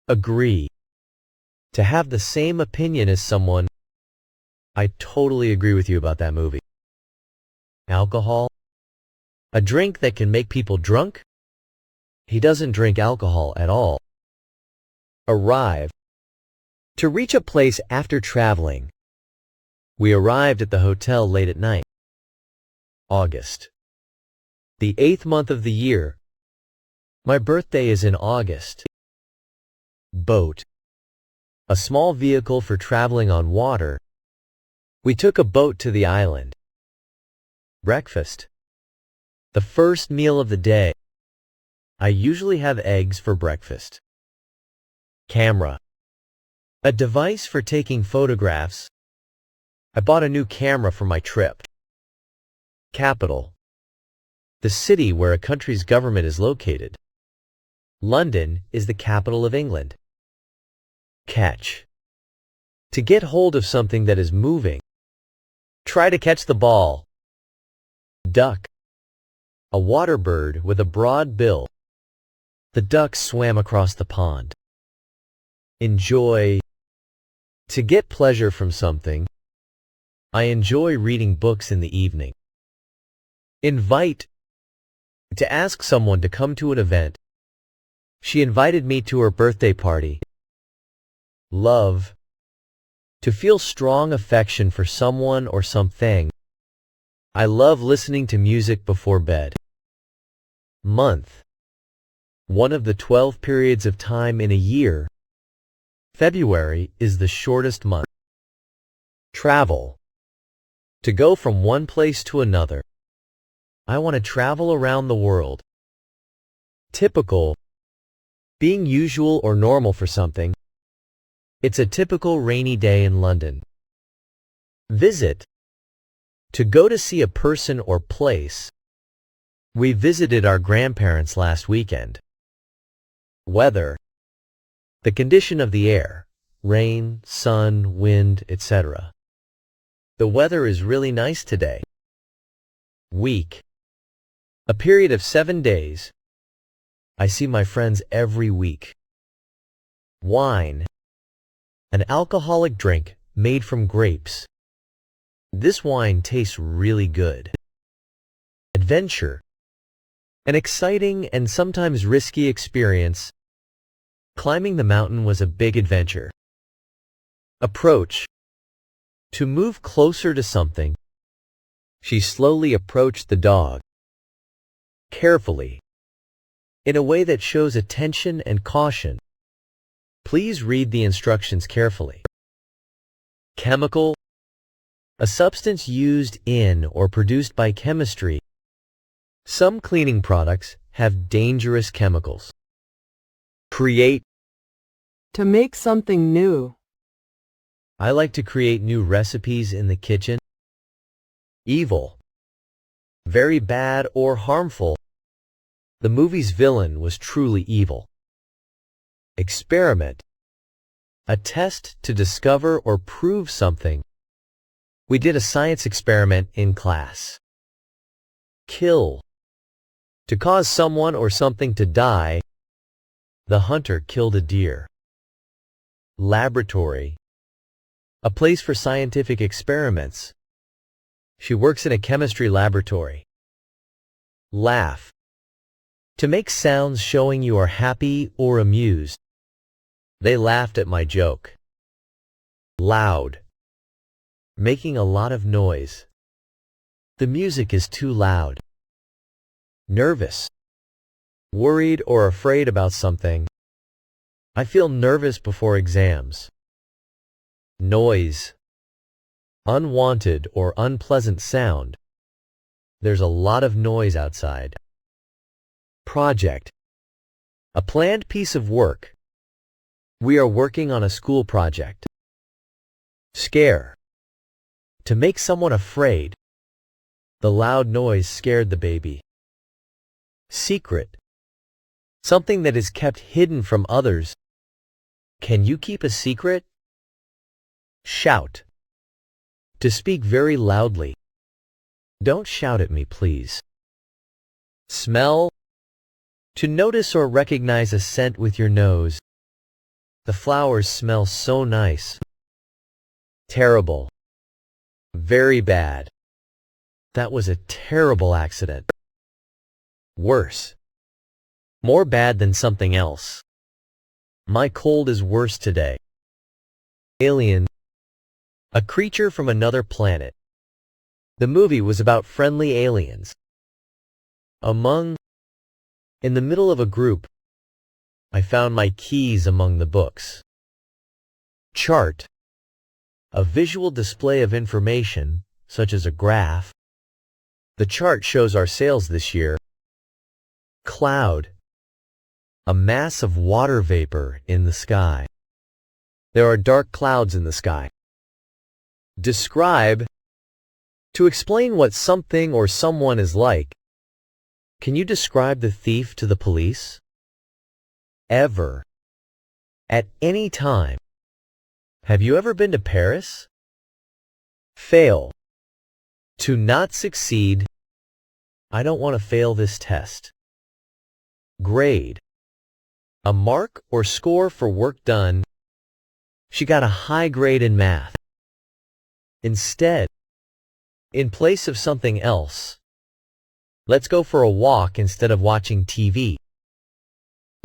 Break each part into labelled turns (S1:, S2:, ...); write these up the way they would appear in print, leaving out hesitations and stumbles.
S1: Agree. To have the same opinion as someone. I totally agree with you about that movie. Alcohol. A drink that can make people drunk? He doesn't drink alcohol at all. Arrive. To reach a place after traveling. We arrived at the hotel late at night. August. The 8th month of the year. My birthday is in August. Boat. A small vehicle for traveling on water. We took a boat to the island. Breakfast. The first meal of the day. I usually have eggs for breakfast. Camera. A device for taking photographs. I bought a new camera for my trip. Capital. The city where a country's government is located. London is the capital of England. Catch. To get hold of something that is moving. Try to catch the ball. Duck. A water bird with a broad bill. The duck swam across the pond. Enjoy. To get pleasure from something. I enjoy reading books in the evening. Invite. To ask someone to come to an event. She invited me to her birthday party. Love. To feel strong affection for someone or something. I love listening to music before bed. Month. One of the 12 periods of time in a year. February is the shortest month. Travel. To go from one place to another. I want to travel around the world. Typical. Being usual or normal for something. It's a typical rainy day in London. Visit. To go to see a person or place. We visited our grandparents last weekend. Weather. The condition of the air. Rain, sun, wind, etc. The weather is really nice today. Week. A period of 7 days. I see my friends every week. Wine. An alcoholic drink made from grapes. This wine tastes really good. Adventure. An exciting and sometimes risky experience. Climbing the mountain was a big adventure. Approach. To move closer to something. She slowly approached the dog. Carefully. In a way that shows attention and caution. Please read the instructions carefully. Chemical. A substance used in or produced by chemistry. Some cleaning products have dangerous chemicals. Create.
S2: To make something new.
S1: I like to create new recipes in the kitchen. Evil. Very bad or harmful. The movie's villain was truly evil. Experiment. A test to discover or prove something. We did a science experiment in class. Kill. To cause someone or something to die. The hunter killed a deer. Laboratory. A place for scientific experiments. She works in a chemistry laboratory. Laugh. To make sounds showing you are happy or amused. They laughed at my joke. Loud. Making a lot of noise. The music is too loud. Nervous. Worried or afraid about something. I feel nervous before exams. Noise. Unwanted or unpleasant sound. There's a lot of noise outside. Project. A planned piece of work. We are working on a school project. Scare. To make someone afraid. The loud noise scared the baby. Secret. Something that is kept hidden from others. Can you keep a secret? Shout. To speak very loudly. Don't shout at me, please. Smell. To notice or recognize a scent with your nose. The flowers smell so nice. Terrible. Very bad. That was a terrible accident. Worse. More bad than something else. My cold is worse today. Alien. A creature from another planet. The movie was about friendly aliens. Among. In the middle of a group. I found my keys among the books. Chart. A visual display of information, such as a graph. The chart shows our sales this year. Cloud. A mass of water vapor in the sky. There are dark clouds in the sky. Describe. To explain what something or someone is like. Can you describe the thief to the police? Ever. At any time. Have you ever been to Paris? Fail. To not succeed. I don't want to fail this test. Grade. A mark or score for work done. She got a high grade in math. Instead. In place of something else. Let's go for a walk instead of watching TV.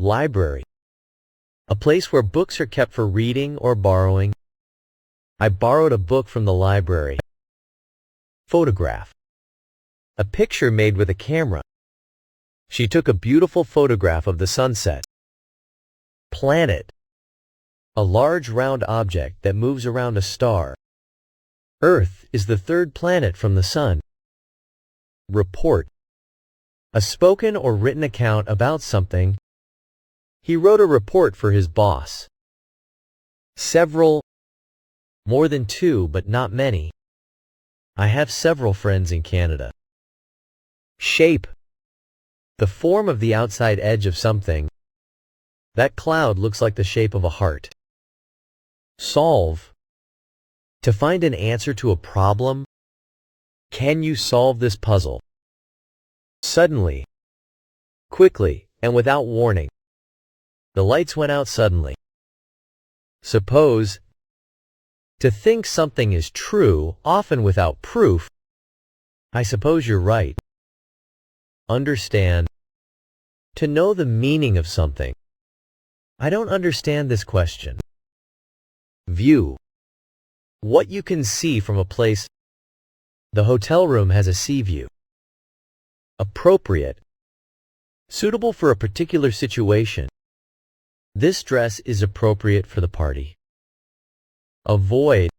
S1: Library. A place where books are kept for reading or borrowing. I borrowed a book from the library. Photograph. A picture made with a camera. She took a beautiful photograph of the sunset. Planet. A large round object that moves around a star. Earth is the third planet from the sun. Report. A spoken or written account about something. He wrote a report for his boss. Several. More than two, but not many. I have several friends in Canada. Shape. The form of the outside edge of something. That cloud looks like the shape of a heart. Solve. To find an answer to a problem. Can you solve this puzzle? Suddenly. Quickly, and without warning. The lights went out suddenly. Suppose. To think something is true, often without proof. I suppose you're right. Understand. To know the meaning of something. I don't understand this question. View. What you can see from a place. The hotel room has a sea view. Appropriate. Suitable for a particular situation. This dress is appropriate for the party. Avoid.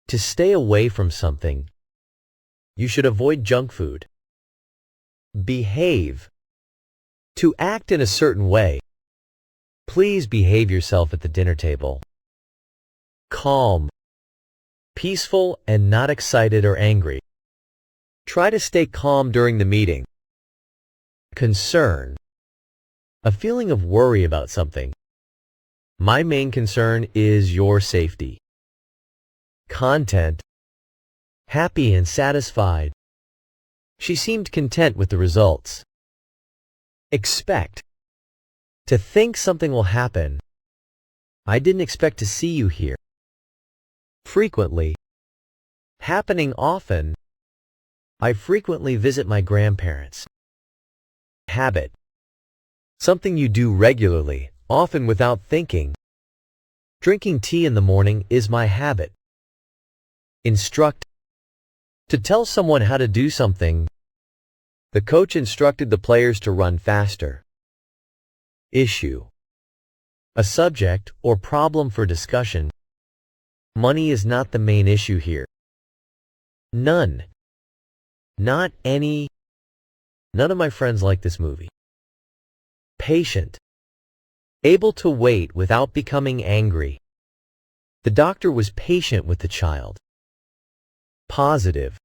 S1: To stay away from something. You should avoid junk food. Behave. To act in a certain way. Please behave yourself at the dinner table. Calm. Peaceful and not excited or angry. Try to stay calm during the meeting. Concern. A feeling of worry about something. My main concern is your safety. Content. Happy and satisfied. She seemed content with the results. Expect. To think something will happen. I didn't expect to see you here. Frequently. Happening often. I frequently visit my grandparents. Habit. Something you do regularly, often without thinking. Drinking tea in the morning is my habit. Instruct. To tell someone how to do something. The coach instructed the players to run faster. Issue. A subject or problem for discussion. Money is not the main issue here. None. Not any. None of my friends like this movie. Patient. Able to wait without becoming angry. The doctor was patient with the child. Positive.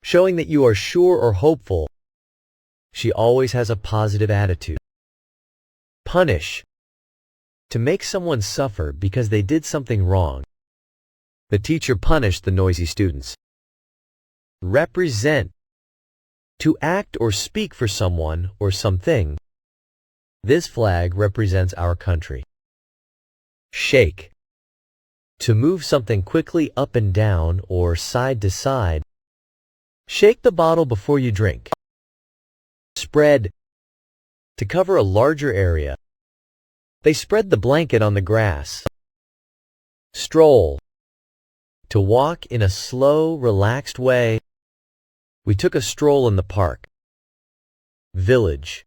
S1: Showing that you are sure or hopeful. She always has a positive attitude. Punish. To make someone suffer because they did something wrong. The teacher punished the noisy students. Represent. To act or speak for someone or something. This flag represents our country. Shake. To move something quickly up and down or side to side. Shake the bottle before you drink. Spread. To cover a larger area. They spread the blanket on the grass. Stroll. To walk in a slow, relaxed way. We took a stroll in the park. Village.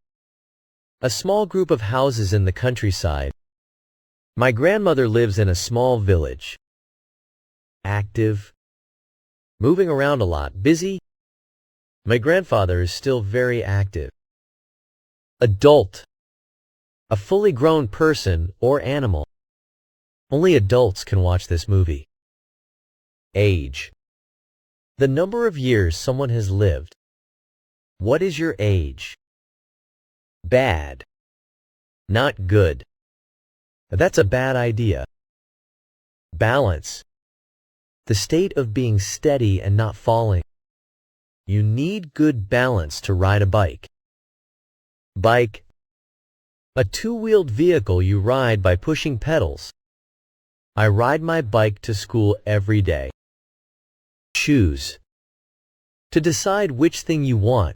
S1: A small group of houses in the countryside. My grandmother lives in a small village. Active. Moving around a lot. Busy. My grandfather is still very active. Adult. A fully grown person or animal. Only adults can watch this movie. Age. The number of years someone has lived. What is your age? Bad. Not good. That's a bad idea. Balance. The state of being steady and not falling. You need good balance to ride a bike. Bike. A two-wheeled vehicle you ride by pushing pedals. I ride my bike to school every day. Choose. To decide which thing you want.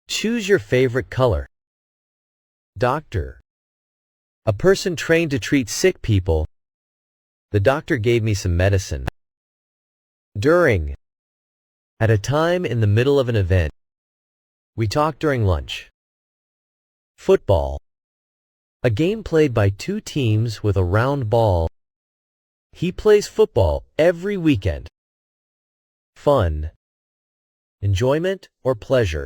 S1: Choose your favorite color. Doctor. A person trained to treat sick people. The doctor gave me some medicine. During. At a time in the middle of an event. We talked during lunch. Football. A game played by two teams with a round ball. He plays football every weekend. Fun. Enjoyment or pleasure.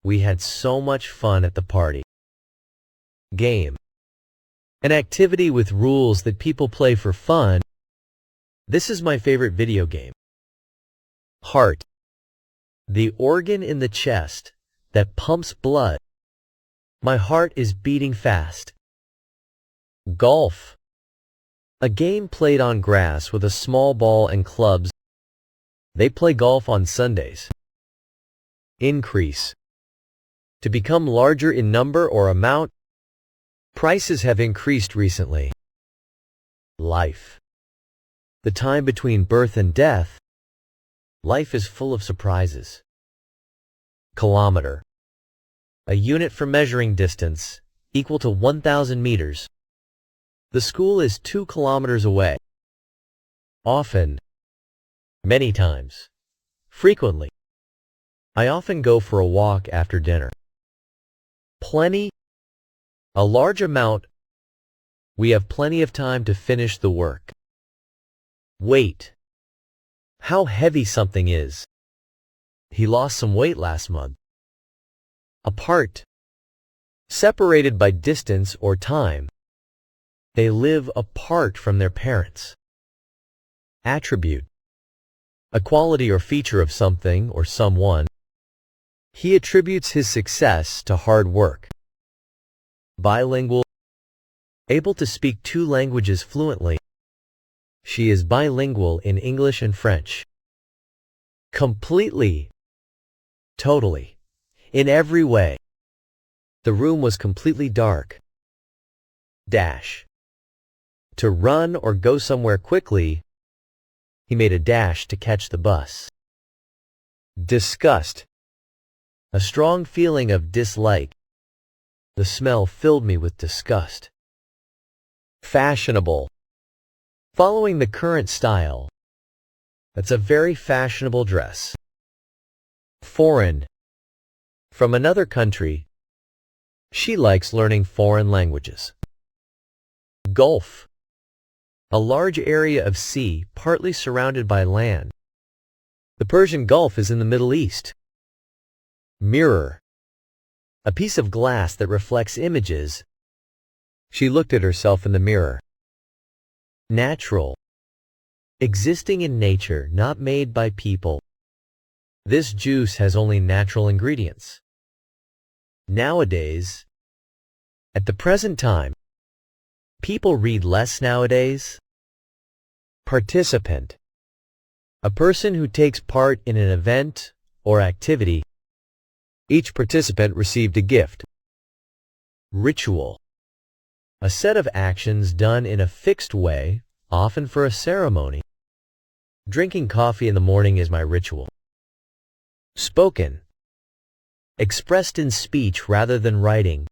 S1: We had so much fun at the party. Game. An activity with rules that people play for fun. This is my favorite video game. Heart. The organ in the chest that pumps blood. My heart is beating fast. Golf. A game played on grass with a small ball and clubs. They play golf on Sundays. Increase. To become larger in number or amount. Prices have increased recently. Life. The time between birth and death. Life is full of surprises. Kilometer. A unit for measuring distance, equal to 1,000 meters. The school is 2 kilometers away. Often. Many times. Frequently. I often go for a walk after dinner. Plenty. A large amount. We have plenty of time to finish the work. Weight. How heavy something is. He lost some weight last month. Apart. Separated by distance or time. They live apart from their parents. Attribute. A quality or feature of something or someone. He attributes his success to hard work. Bilingual. Able to speak 2 languages fluently. She is bilingual in English and French. Completely. Totally. In every way. The room was completely dark. Dash. To run or go somewhere quickly. He made a dash to catch the bus. Disgust. A strong feeling of dislike. The smell filled me with disgust. Fashionable. Following the current style. That's a very fashionable dress. Foreign. From another country. She likes learning foreign languages. Gulf. A large area of sea partly surrounded by land. The Persian Gulf is in the Middle East. Mirror. A piece of glass that reflects images. She looked at herself in the mirror. Natural. Existing in nature, not made by people. This juice has only natural ingredients. Nowadays. At the present time. People read less nowadays. Participant. A person who takes part in an event or activity. Each participant received a gift. Ritual. A set of actions done in a fixed way, often for a ceremony. Drinking coffee in the morning is my ritual. Spoken. Expressed in speech rather than writing.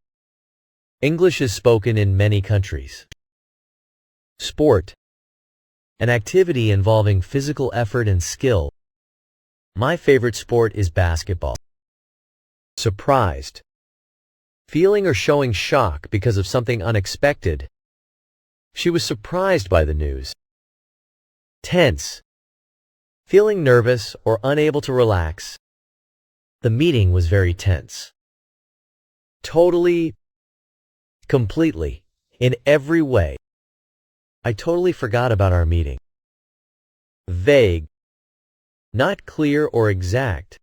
S1: English is spoken in many countries. Sport. An activity involving physical effort and skill. My favorite sport is basketball. Surprised. Feeling or showing shock because of something unexpected. She was surprised by the news. Tense. Feeling nervous or unable to relax. The meeting was very tense. Totally. Completely. In every way. I totally forgot about our meeting. Vague. Not clear or exact.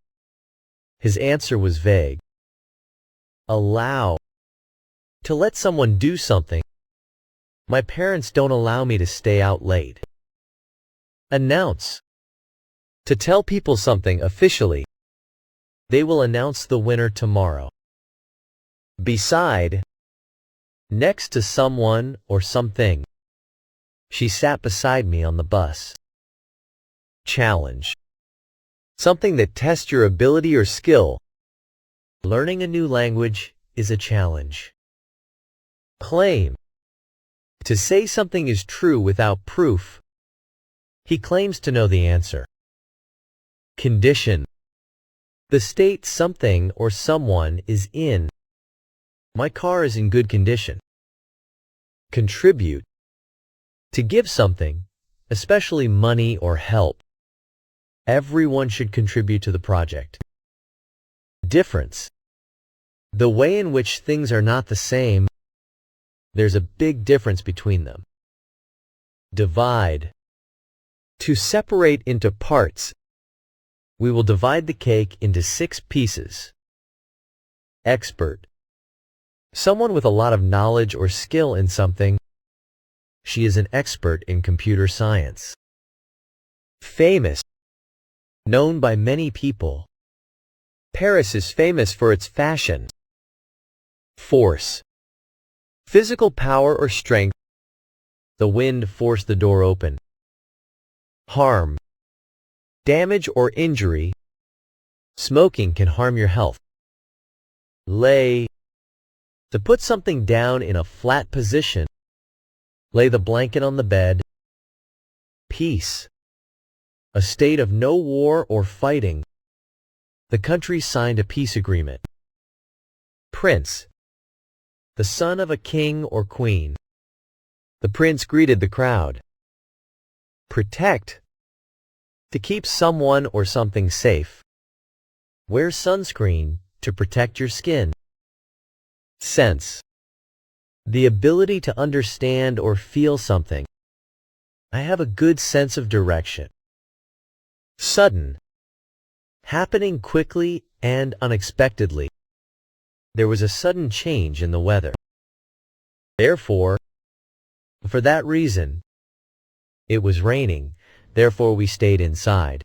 S1: His answer was vague. Allow. To let someone do something. My parents don't allow me to stay out late. Announce. To tell people something officially. They will announce the winner tomorrow. Beside. Next to someone or something. She sat beside me on the bus. Challenge. Something that tests your ability or skill. Learning a new language is a challenge. Claim. To say something is true without proof. He claims to know the answer. Condition. The state something or someone is in. My car is in good condition. Contribute. To give something, especially money or help. Everyone should contribute to the project. Difference. The way in which things are not the same. There's a big difference between them. Divide. To separate into parts. We will divide the cake into 6 pieces. Expert. Someone with a lot of knowledge or skill in something. She is an expert in computer science. Famous. Known by many people. Paris is famous for its fashion. Force. Physical power or strength. The wind forced the door open. Harm. Damage or injury. Smoking can harm your health. Lay. To put something down in a flat position. Lay the blanket on the bed. Peace. A state of no war or fighting. The country signed a peace agreement. Prince. The son of a king or queen. The prince greeted the crowd. Protect. To keep someone or something safe. Wear sunscreen to protect your skin. Sense. The ability to understand or feel something. I have a good sense of direction. Sudden. Happening quickly and unexpectedly. There was a sudden change in the weather. Therefore, for that reason, it was raining, therefore we stayed inside.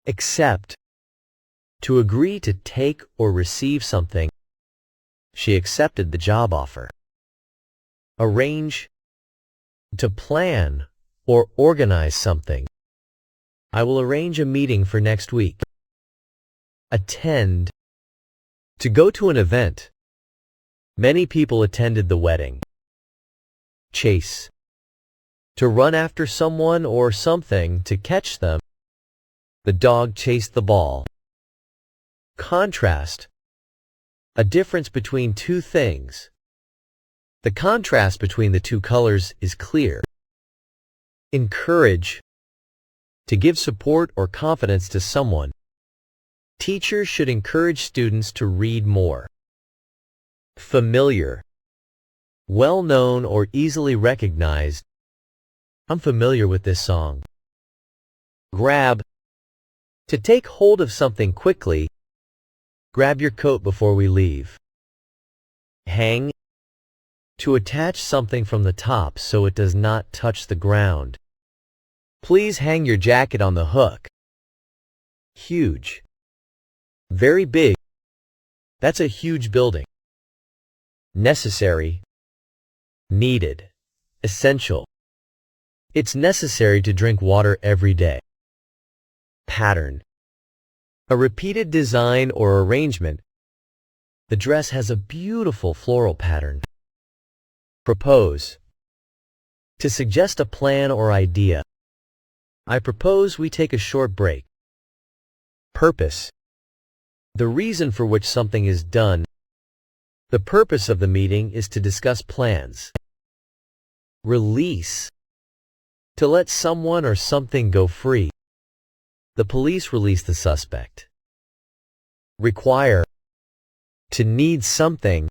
S1: Accept. To agree to take or receive something. She accepted the job offer. Arrange. To plan or organize something. I will arrange a meeting for next week. Attend. To go to an event. Many people attended the wedding. Chase. To run after someone or something to catch them. The dog chased the ball. Contrast. A difference between two things. The contrast between the two colors is clear. Encourage. To give support or confidence to someone. Teachers should encourage students to read more. Familiar. Well known or easily recognized. I'm familiar with this song. Grab. To take hold of something quickly. Grab your coat before we leave. Hang. To attach something from the top so it does not touch the ground. Please hang your jacket on the hook. Huge. Very big. That's a huge building. Necessary. Needed. Essential. It's necessary to drink water every day. Pattern. A repeated design or arrangement. The dress has a beautiful floral pattern. Propose. To suggest a plan or idea. I propose we take a short break. Purpose. The reason for which something is done. The purpose of the meeting is to discuss plans. Release. To let someone or something go free. The police released the suspect. Require. To need something.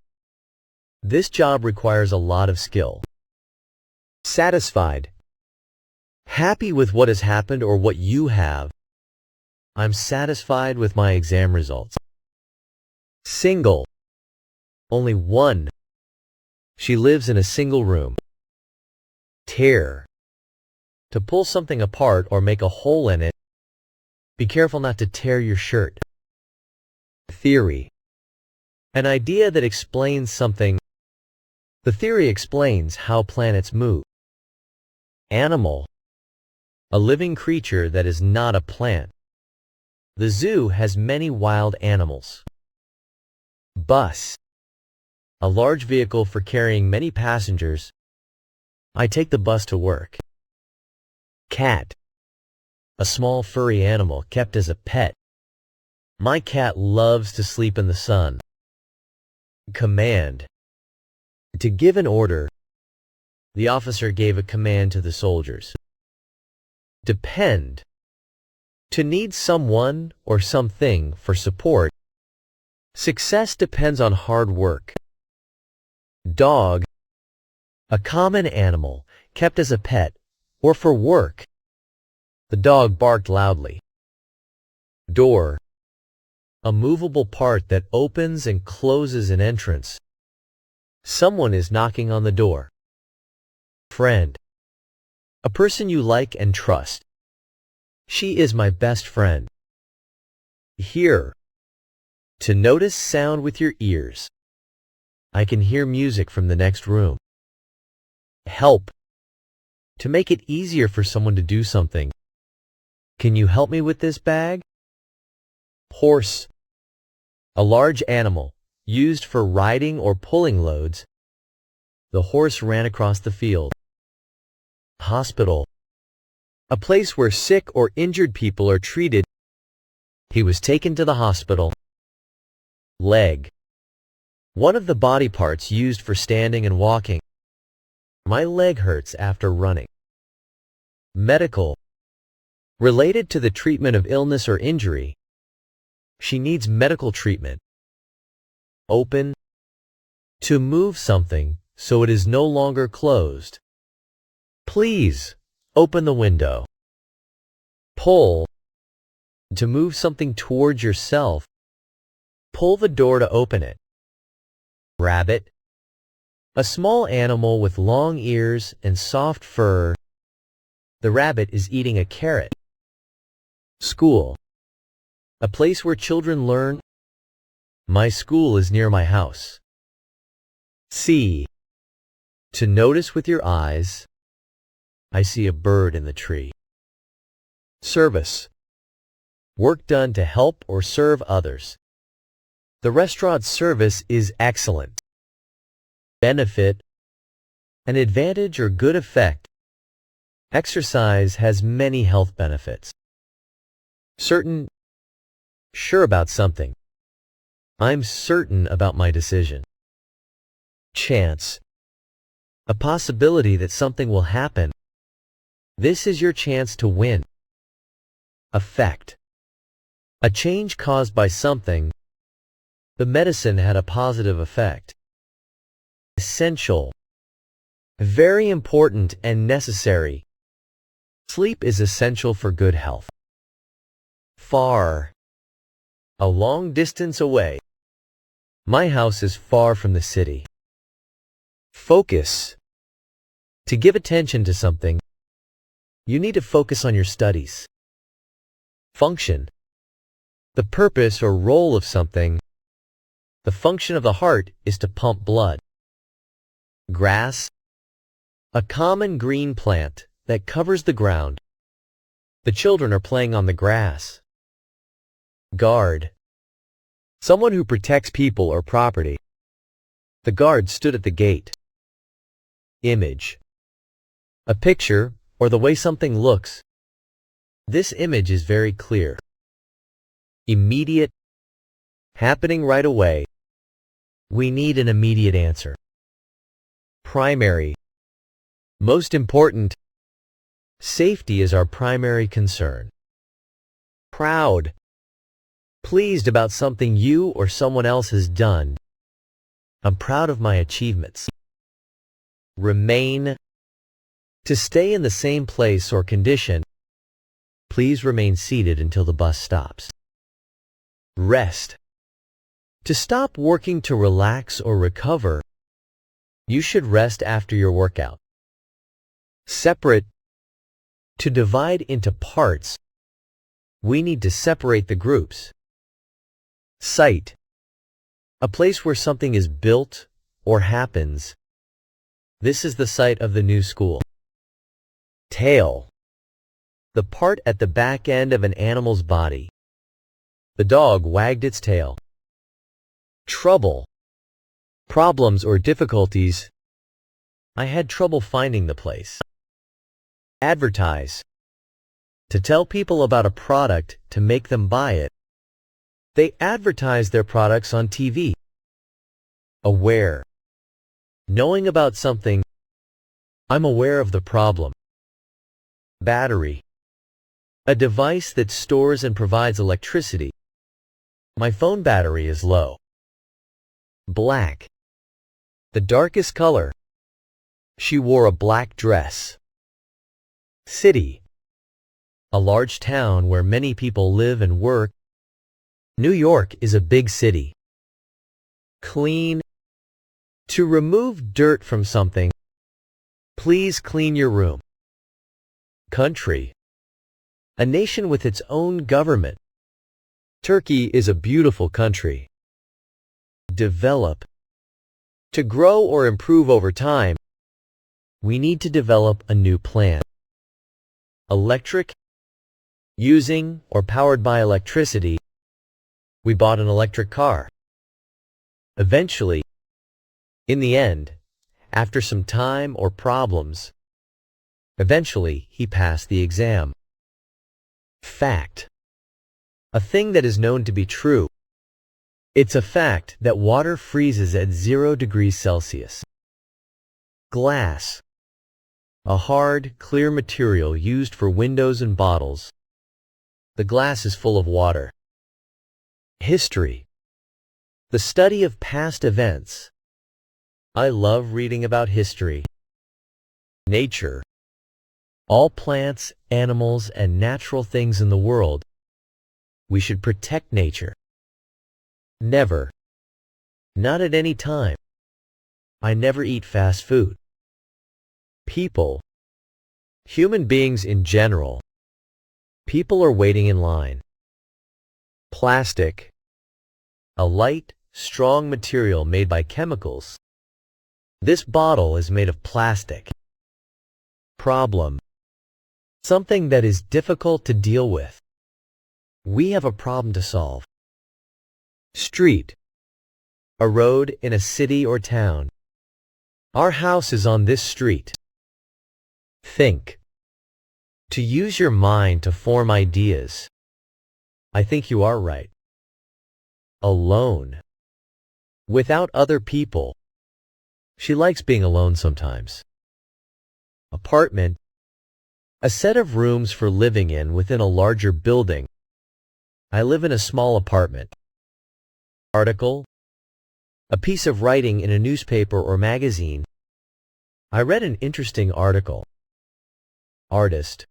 S1: This job requires a lot of skill. Satisfied. Happy with what has happened or what you have. I'm satisfied with my exam results. Single. Only one. She lives in a single room. Tear. To pull something apart or make a hole in it. Be careful not to tear your shirt. Theory. An idea that explains something. The theory explains how planets move. Animal. A living creature that is not a plant. The zoo has many wild animals. Bus. A large vehicle for carrying many passengers. I take the bus to work. Cat. A small furry animal kept as a pet. My cat loves to sleep in the sun. Command. To give an order. The officer gave a command to the soldiers. Depend. To need someone or something for support. Success depends on hard work. Dog. A common animal kept as a pet or for work. The dog barked loudly. Door. A movable part that opens and closes an entrance. Someone is knocking on the door. Friend. A person you like and trust. She is my best friend. Hear. To notice sound with your ears. I can hear music from the next room. Help. To make it easier for someone to do something. Can you help me with this bag? Horse. A large animal, used for riding or pulling loads. The horse ran across the field. Hospital. A place where sick or injured people are treated. He was taken to the hospital. Leg. One of the body parts used for standing and walking. My leg hurts after running. Medical. Related to the treatment of illness or injury. She needs medical treatment. Open. To move something so it is no longer closed. Please, open the window. Pull. To move something towards yourself. Pull the door to open it. Rabbit. A small animal with long ears and soft fur. The rabbit is eating a carrot. School. A place where children learn. My school is near my house. See. To notice with your eyes. I see a bird in the tree. Service. Work done to help or serve others. The restaurant's service is excellent. Benefit. An advantage or good effect. Exercise has many health benefits. Certain. Sure about something. I'm certain about my decision. Chance. A possibility that something will happen. This is your chance to win. Effect. A change caused by something. The medicine had a positive effect. Essential. Very important and necessary. Sleep is essential for good health. Far. A long distance away. My house is far from the city. Focus. To give attention to something. You need to focus on your studies. Function. The purpose or role of something. The function of the heart is to pump blood. Grass. A common green plant that covers the ground. The children are playing on the grass. Guard. Someone who protects people or property. The guard stood at the gate. Image. A picture, or the way something looks. This image is very clear. Immediate. Happening right away. We need an immediate answer. Primary. Most important. Safety is our primary concern. Proud. Pleased about something you or someone else has done. I'm proud of my achievements. Remain. To stay in the same place or condition. Please remain seated until the bus stops. Rest. To stop working to relax or recover. You should rest after your workout. Separate. To divide into parts. We need to separate the groups. Site. A place where something is built or happens. This is the site of the new school. Tail. The part at the back end of an animal's body. The dog wagged its tail. Trouble. Problems or difficulties. I had trouble finding the place. Advertise. To tell people about a product to make them buy it. They advertise their products on TV. Aware. Knowing about something. I'm aware of the problem. Battery. A device that stores and provides electricity. My phone battery is low. Black. The darkest color. She wore a black dress. City. A large town where many people live and work. New York is a big city. Clean. To remove dirt from something. Please clean your room. Country. A nation with its own government. Turkey is a beautiful country. Develop. To grow or improve over time. We need to develop a new plan. Electric. Using or powered by electricity. We bought an electric car. Eventually. In the end. After some time or problems. Eventually, he passed the exam. Fact. A thing that is known to be true. It's a fact that water freezes at 0 degrees Celsius. Glass. A hard, clear material used for windows and bottles. The glass is full of water. History. The study of past events. I love reading about history. Nature. All plants, animals, and natural things in the world. We should protect nature. Never. Not at any time. I never eat fast food. People. Human beings in general. People are waiting in line. Plastic. A light, strong material made by chemicals. This bottle is made of plastic. Problem. Something that is difficult to deal with. We have a problem to solve. Street. A road in a city or town. Our house is on this street. Think. To use your mind to form ideas. I think you are right. Alone. Without other people. She likes being alone sometimes. Apartment. A set of rooms for living in within a larger building. I live in a small apartment. Article. A piece of writing in a newspaper or magazine. I read an interesting article. Artist.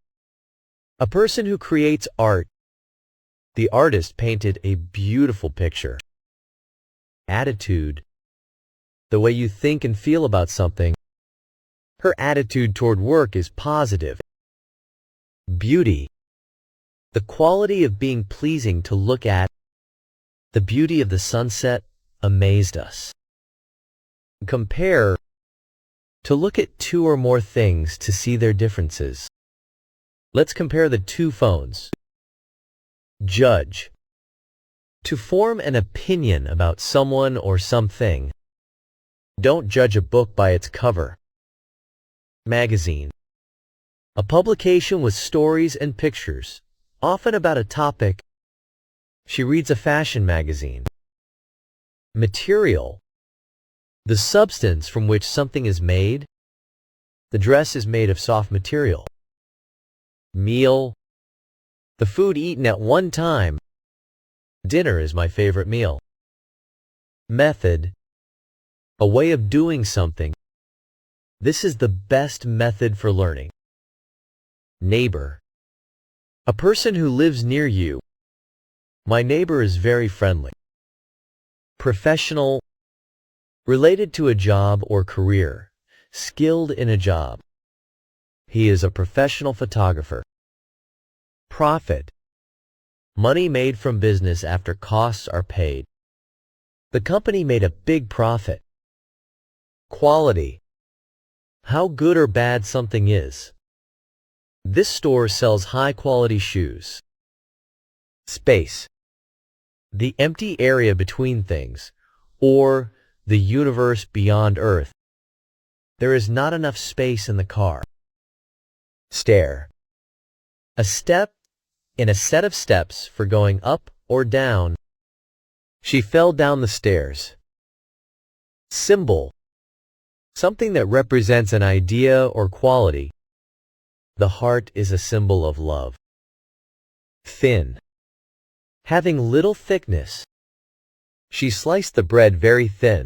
S1: A person who creates art. The artist painted a beautiful picture. Attitude. The way you think and feel about something. Her attitude toward work is positive. Beauty. The quality of being pleasing to look at. The beauty of the sunset amazed us. Compare. To look at two or more things to see their differences. Let's compare the two phones. Judge. To form an opinion about someone or something. Don't judge a book by its cover. Magazine. A publication with stories and pictures, often about a topic. She reads a fashion magazine. Material. The substance from which something is made. The dress is made of soft material. Meal. The food eaten at one time. Dinner is my favorite meal. Method. A way of doing something. This is the best method for learning. Neighbor. A person who lives near you. My neighbor is very friendly. Professional. Related to a job or career. Skilled in a job. He is a professional photographer. Profit. Money made from business after costs are paid. The company made a big profit. Quality. How good or bad something is. This store sells high-quality shoes. Space. The empty area between things, or the universe beyond Earth. There is not enough space in the car. Stair. A step in a set of steps for going up or down. She fell down the stairs. Symbol. Something that represents an idea or quality. The heart is a symbol of love. Thin. Having little thickness. She sliced the bread very thin.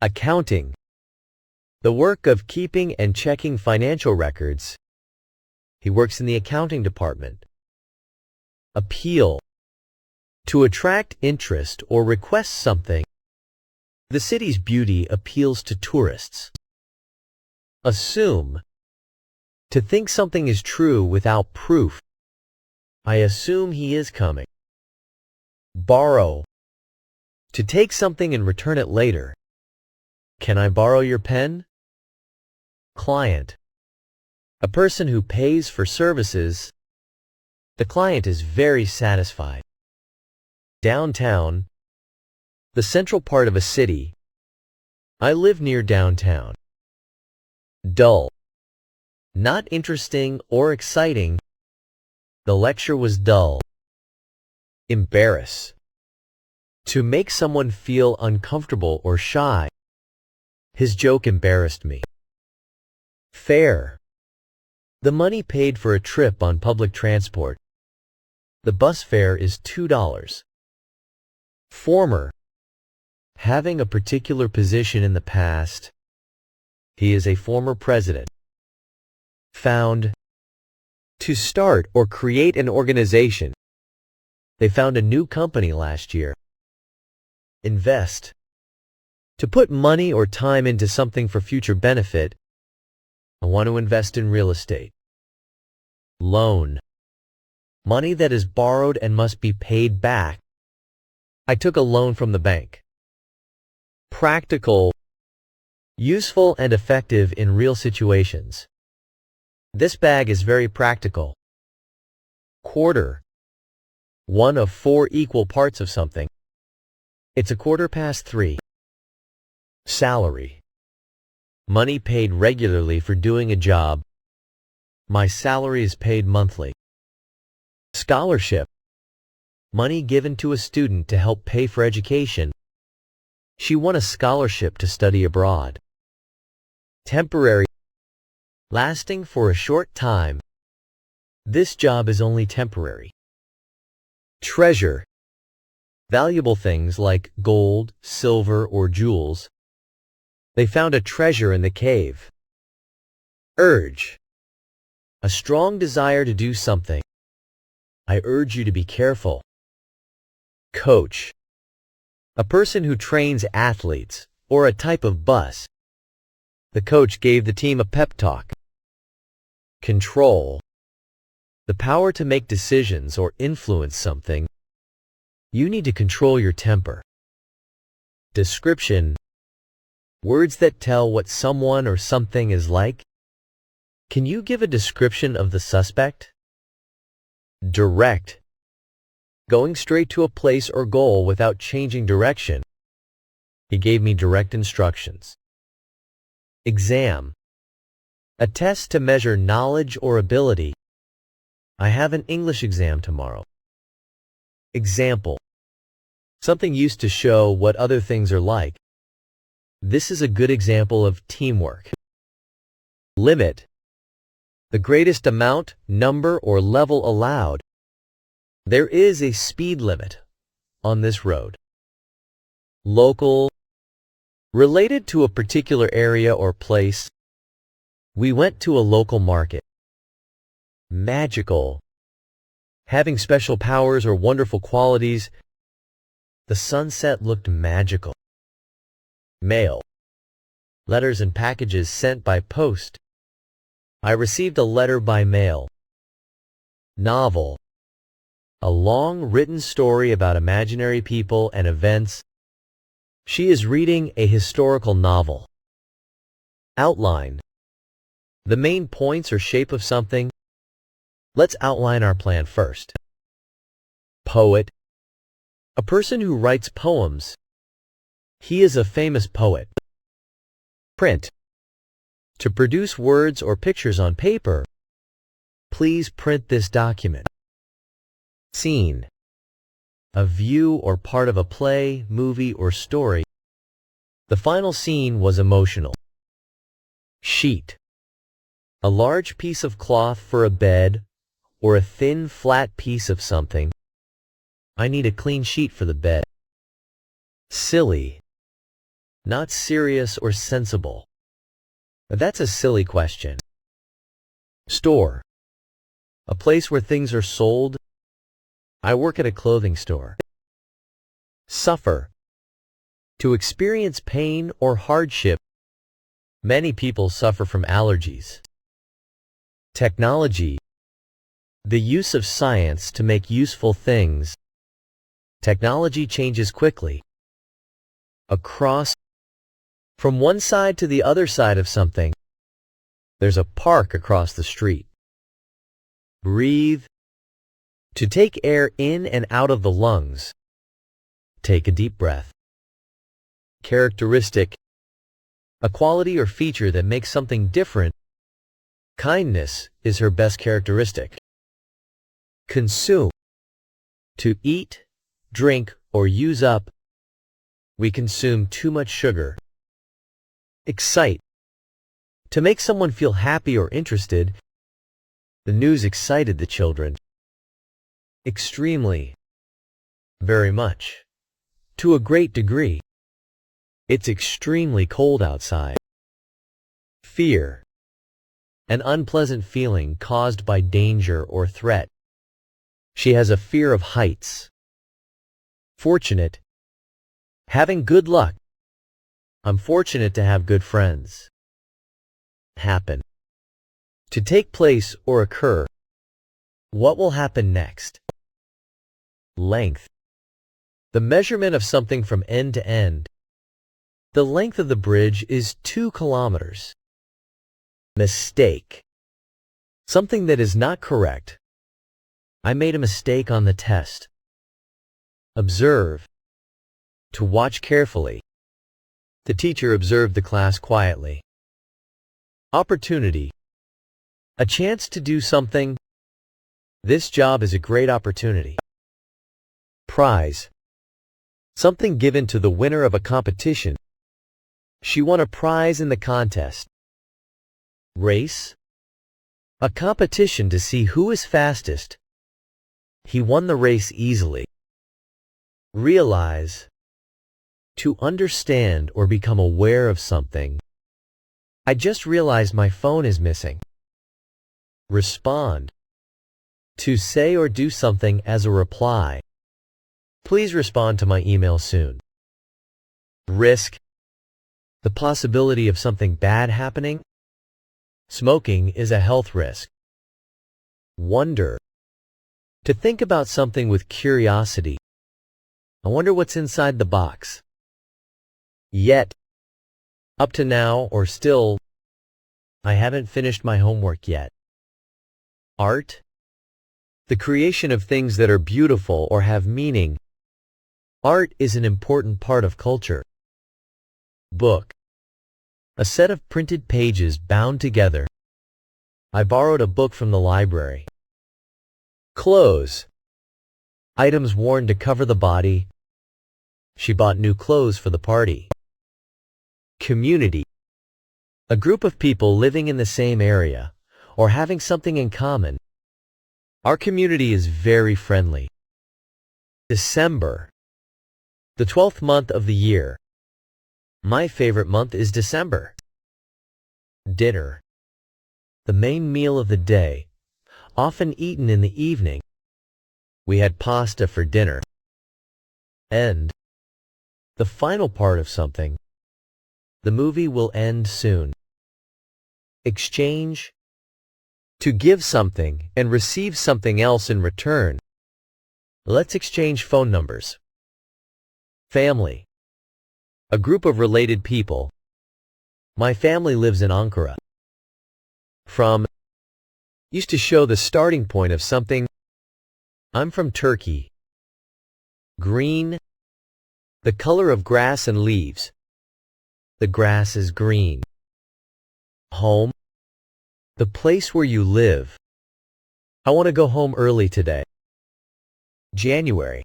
S1: Accounting. The work of keeping and checking financial records. He works in the accounting department. Appeal. To attract interest or request something. The city's beauty appeals to tourists. Assume. To think something is true without proof. I assume he is coming. Borrow. To take something and return it later. Can I borrow your pen? Client. A person who pays for services. The client is very satisfied. Downtown. The central part of a city. I live near downtown. Dull. Not interesting or exciting. The lecture was dull. Embarrass. To make someone feel uncomfortable or shy. His joke embarrassed me. Fare. The money paid for a trip on public transport. The bus fare is $2. Former. Having a particular position in the past. He is a former president. Found. To start or create an organization. They found a new company last year. Invest. To put money or time into something for future benefit. I want to invest in real estate. Loan. Money that is borrowed and must be paid back. I took a loan from the bank. Practical. Useful and effective in real situations. This bag is very practical. Quarter. One of 4 equal parts of something. It's 3:15. Salary. Money paid regularly for doing a job. My salary is paid monthly. Scholarship. Money given to a student to help pay for education. She won a scholarship to study abroad. Temporary. Lasting for a short time. This job is only temporary. Treasure. Valuable things like gold, silver, or jewels. They found a treasure in the cave. Urge. A strong desire to do something. I urge you to be careful. Coach. A person who trains athletes, or a type of bus. The coach gave the team a pep talk. Control. The power to make decisions or influence something. You need to control your temper. Description. Words that tell what someone or something is like. Can you give a description of the suspect? Direct. Going straight to a place or goal without changing direction. He gave me direct instructions. Exam. A test to measure knowledge or ability. I have an English exam tomorrow. Example. Something used to show what other things are like. This is a good example of teamwork. Limit. The greatest amount, number, or level allowed. There is a speed limit on this road. Local. Related to a particular area or place. We went to a local market. Magical. Having special powers or wonderful qualities. The sunset looked magical. Mail. Letters and packages sent by post. I received a letter by mail. Novel. A long written story about imaginary people and events. She is reading a historical novel. Outline. The main points or shape of something. Let's outline our plan first. Poet. A person who writes poems. He is a famous poet. Print. To produce words or pictures on paper. Please print this document. Scene. A view or part of a play, movie, or story. The final scene was emotional. Sheet. A large piece of cloth for a bed, or a thin, flat piece of something. I need a clean sheet for the bed. Silly. Not serious or sensible. That's a silly question. Store. A place where things are sold. I work at a clothing store. Suffer. To experience pain or hardship. Many people suffer from allergies. Technology. The use of science to make useful things. Technology changes quickly. Across. From one side to the other side of something. There's a park across the street. Breathe. To take air in and out of the lungs. Take a deep breath. Characteristic. A quality or feature that makes something different. Kindness is her best characteristic. Consume. To eat, drink, or use up. We consume too much sugar. Excite. To make someone feel happy or interested. The news excited the children. Extremely. Very much. To a great degree. It's extremely cold outside. Fear. An unpleasant feeling caused by danger or threat. She has a fear of heights. Fortunate. Having good luck. I'm fortunate to have good friends. Happen. To take place or occur. What will happen next? Length. The measurement of something from end to end. The length of the bridge is 2 kilometers. Mistake. Something that is not correct. I made a mistake on the test. Observe. To watch carefully. The teacher observed the class quietly. Opportunity. A chance to do something. This job is a great opportunity. Prize. Something given to the winner of a competition. She won a prize in the contest. Race. A competition to see who is fastest. He won the race easily. Realize. To understand or become aware of something. I just realized my phone is missing. Respond. To say or do something as a reply. Please respond to my email soon. Risk. The possibility of something bad happening. Smoking is a health risk. Wonder. To think about something with curiosity. I wonder what's inside the box. Yet. Up to now, or still, I haven't finished my homework yet. Art, the creation of things that are beautiful or have meaning. Art is an important part of culture. Book, a set of printed pages bound together. I borrowed a book from the library. Clothes, items worn to cover the body. She bought new clothes for the party. Community, a group of people living in the same area or having something in common. Our community is very friendly. December, the 12th month of the year. My favorite month is December. Dinner, the main meal of the day, often eaten in the evening. We had pasta for dinner. End, the final part of something. The movie will end soon. Exchange, to give something and receive something else in return. Let's exchange phone numbers. Family, a group of related people. My family lives in Ankara. From, used to show the starting point of something. I'm from Turkey. Green, the color of grass and leaves. The grass is green. Home, the place where you live. I want to go home early today. January,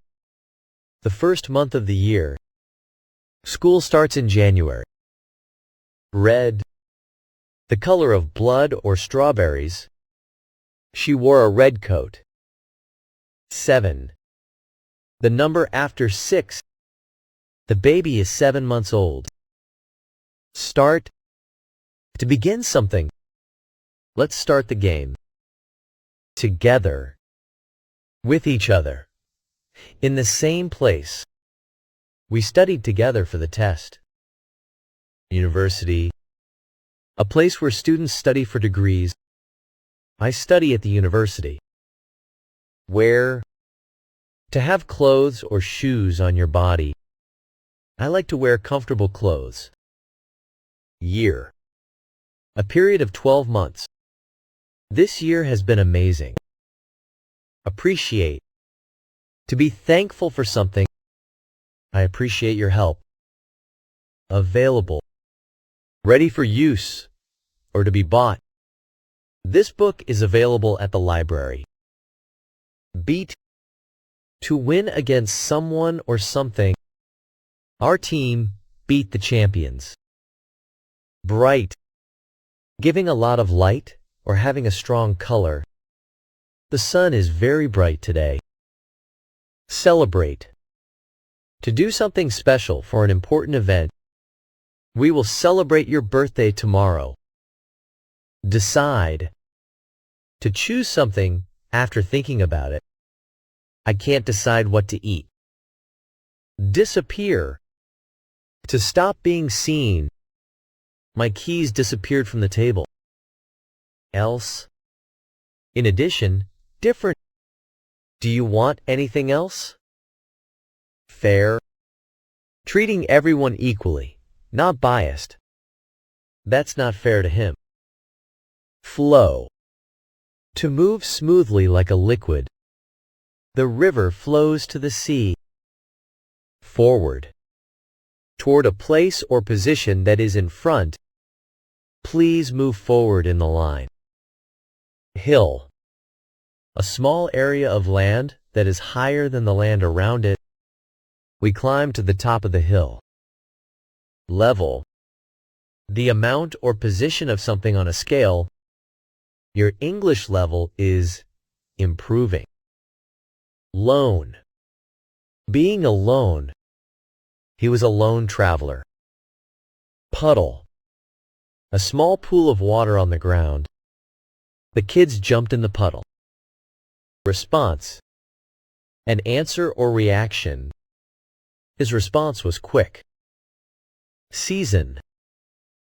S1: the first month of the year. School starts in January. Red, the color of blood or strawberries. She wore a red coat. 7, the number after 6. The baby is 7 months old. Start, to begin something. Let's start the game. Together, with each other, in the same place. We studied together for the test. University, a place where students study for degrees. I study at the university. Wear, to have clothes or shoes on your body. I like to wear comfortable clothes. Year, a period of 12 months. This year has been amazing. Appreciate, to be thankful for something. I appreciate your help. Available, ready for use or to be bought. This book is available at the library. Beat, to win against someone or something. Our team beat the champions. Bright, giving a lot of light or having a strong color. The sun is very bright today. Celebrate, to do something special for an important event. We will celebrate your birthday tomorrow. Decide, to choose something after thinking about it. I can't decide what to eat. Disappear, to stop being seen. My keys disappeared from the table. Else, in addition, different. Do you want anything else? Fair, treating everyone equally, not biased. That's not fair to him. Flow, to move smoothly like a liquid. The river flows to the sea. Forward, toward a place or position that is in front. Please move forward in the line. Hill, a small area of land that is higher than the land around it. We climb to the top of the hill. Level, the amount or position of something on a scale. Your English level is improving. Lone, being alone. He was a lone traveler. Puddle, a small pool of water on the ground. The kids jumped in the puddle. Response, an answer or reaction. His response was quick. Season,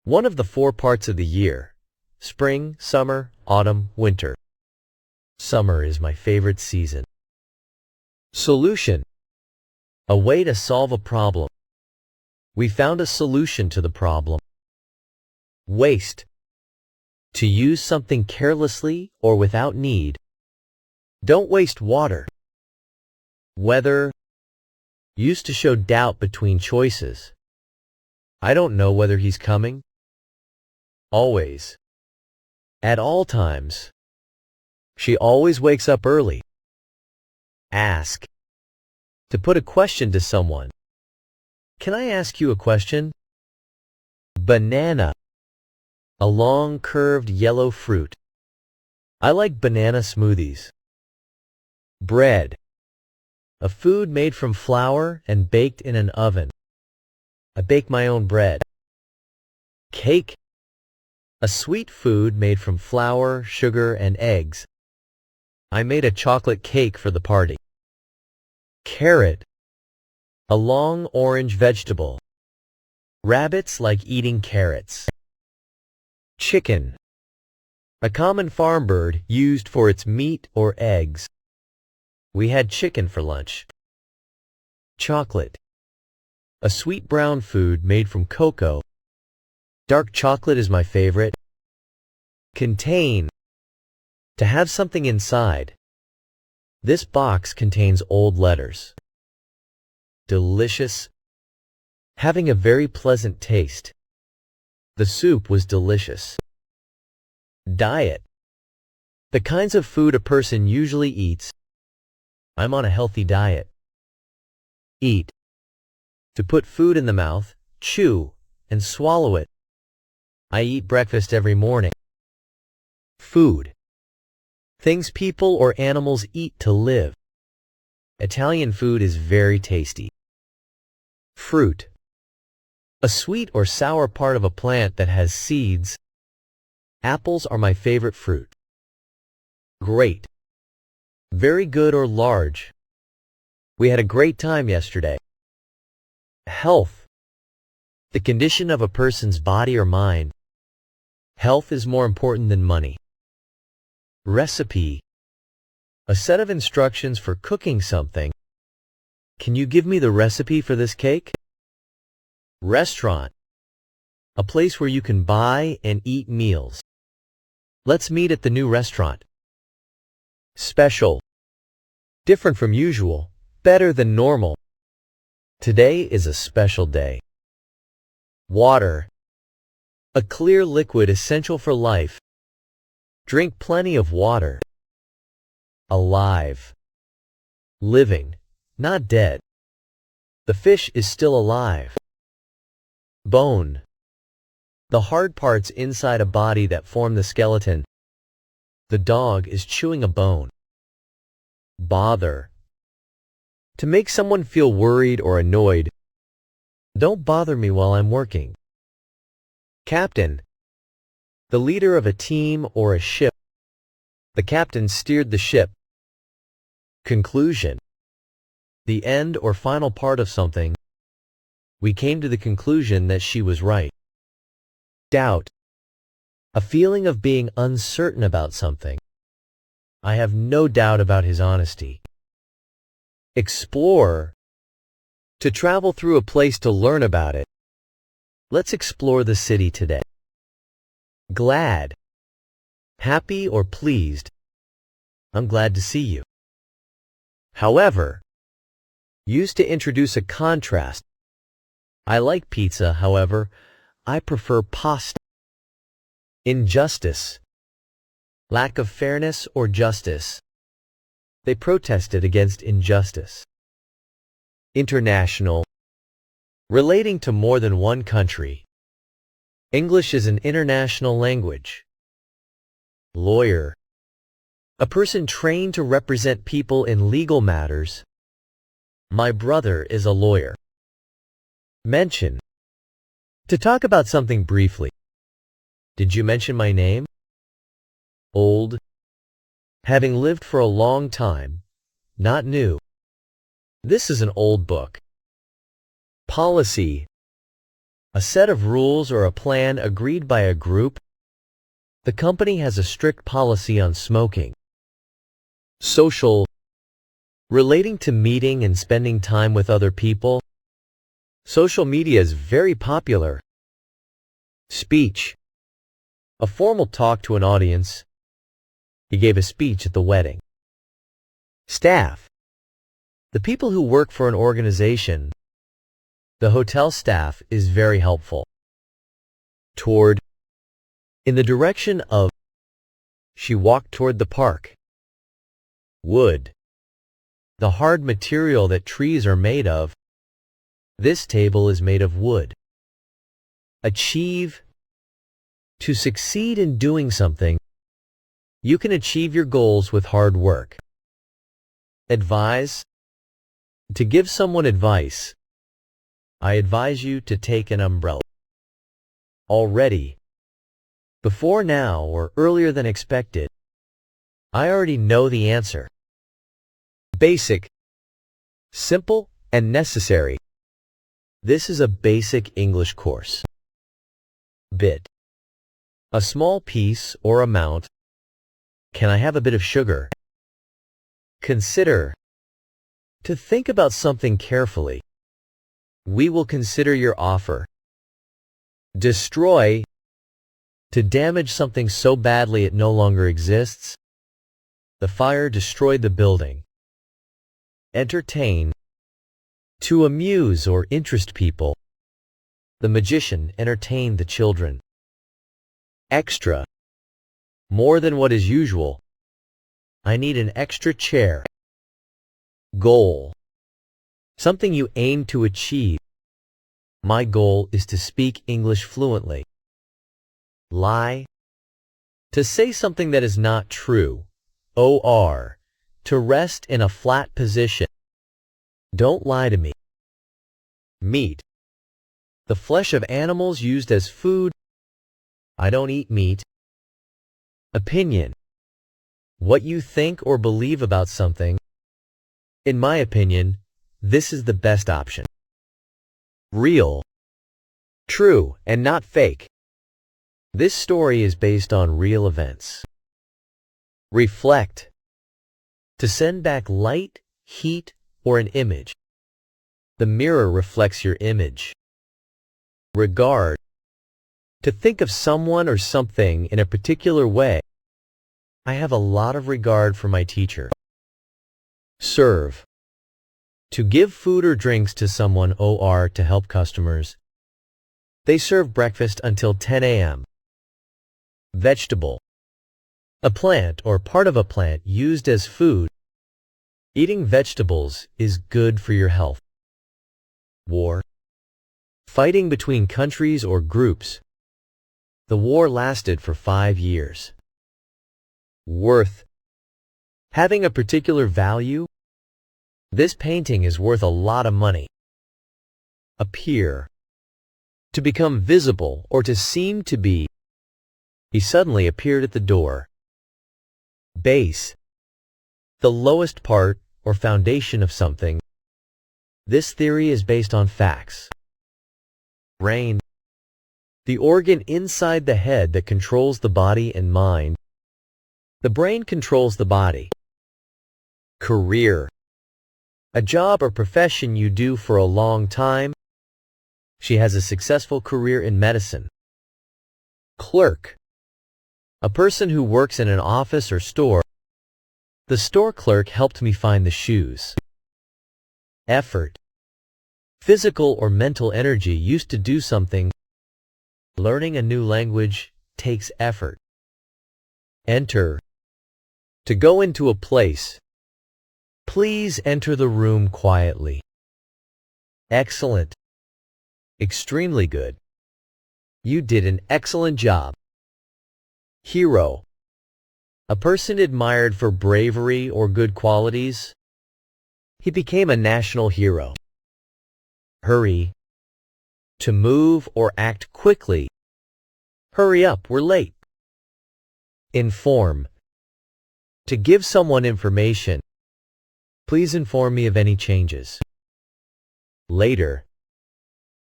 S1: one of the 4 parts of the year: spring, summer, autumn, winter. Summer is my favorite season. Solution, a way to solve a problem. We found a solution to the problem. Waste. To use something carelessly or without need. Don't waste water. Whether. Used to show doubt between choices. I don't know whether he's coming. Always. At all times. She always wakes up early. Ask. To put a question to someone. Can I ask you a question? Banana. A long, curved yellow fruit. I like banana smoothies. Bread. A food made from flour and baked in an oven. I bake my own bread. Cake. A sweet food made from flour, sugar, and eggs. I made a chocolate cake for the party. Carrot. A long orange vegetable. Rabbits like eating carrots. Chicken. A common farm bird used for its meat or eggs. We had chicken for lunch. Chocolate. A sweet brown food made from cocoa. Dark chocolate is my favorite. Contain. To have something inside. This box contains old letters. Delicious. Having a very pleasant taste. The soup was delicious. Diet. The kinds of food a person usually eats. I'm on a healthy diet. Eat. To put food in the mouth, chew, and swallow it. I eat breakfast every morning. Food. Things people or animals eat to live. Italian food is very tasty. Fruit. A sweet or sour part of a plant that has seeds. Apples are my favorite fruit. Great. Very good or large. We had a great time yesterday. Health. The condition of a person's body or mind. Health is more important than money. Recipe. A set of instructions for cooking something. Can you give me the recipe for this cake? Restaurant. A place where you can buy and eat meals. Let's meet at the new restaurant. Special. Different from usual. Better than normal. Today is a special day. Water. A clear liquid essential for life. Drink plenty of water. Alive. Living, not dead. The fish is still alive. Bone. The hard parts inside a body that form the skeleton. The dog is chewing a bone. Bother. To make someone feel worried or annoyed. Don't bother me while I'm working. Captain. The leader of a team or a ship. The captain steered the ship. Conclusion. The end or final part of something. We came to the conclusion that she was right. Doubt. A feeling of being uncertain about something. I have no doubt about his honesty. Explore. To travel through a place to learn about it. Let's explore the city today. Glad. Happy or pleased. I'm glad to see you. However. Used to introduce a contrast. I like pizza, however, I prefer pasta. Injustice. Lack of fairness or justice. They protested against injustice. International. Relating to more than one country. English is an international language. Lawyer. A person trained to represent people in legal matters. My brother is a lawyer. Mention. To talk about something briefly. Did you mention my name? Old. Having lived for a long time, not new. This is an old book. Policy. A set of rules or a plan agreed by a group. The company has a strict policy on smoking. Social. Relating to meeting and spending time with other people. Social media is very popular. Speech. A formal talk to an audience. He gave a speech at the wedding. Staff. The people who work for an organization. The hotel staff is very helpful. Toward. In the direction of. She walked toward the park. Wood. The hard material that trees are made of. This table is made of wood. Achieve. To succeed in doing something. You can achieve your goals with hard work. Advise. To give someone advice. I advise you to take an umbrella. Already. Before now or earlier than expected. I already know the answer. Basic. Simple and necessary. This is a basic English course. Bit. A small piece or amount. Can I have a bit of sugar? Consider. To think about something carefully. We will consider your offer. Destroy. To damage something so badly it no longer exists. The fire destroyed the building. Entertain. To amuse or interest people. The magician entertained the children. Extra. More than what is usual. I need an extra chair. Goal. Something you aim to achieve. My goal is to speak English fluently. Lie. To say something that is not true. OR. To rest in a flat position. Don't lie to me. Meat. The flesh of animals used as food. I don't eat meat. Opinion. What you think or believe about something. In my opinion, this is the best option. Real. True and not fake. This story is based on real events. Reflect. To send back light, heat, or an image. The mirror reflects your image. Regard. To think of someone or something in a particular way. I have a lot of regard for my teacher. Serve. To give food or drinks to someone or to help customers. They serve breakfast until 10 a.m. Vegetable. A plant or part of a plant used as food. Eating vegetables is good for your health. War. Fighting between countries or groups. The war lasted for 5 years. Worth. Having a particular value. This painting is worth a lot of money. Appear. To become visible or to seem to be. He suddenly appeared at the door. Base. The lowest part or foundation of something. This theory is based on facts. Brain. The organ inside the head that controls the body and mind. The brain controls the body. Career. A job or profession you do for a long time. She has a successful career in medicine. Clerk. A person who works in an office or store. The store clerk helped me find the shoes. Effort. Physical or mental energy used to do something. Learning a new language takes effort. Enter. To go into a place. Please enter the room quietly. Excellent. Extremely good. You did an excellent job. Hero. A person admired for bravery or good qualities. He became a national hero. Hurry. To move or act quickly. Hurry up, we're late. Inform. To give someone information. Please inform me of any changes. Later.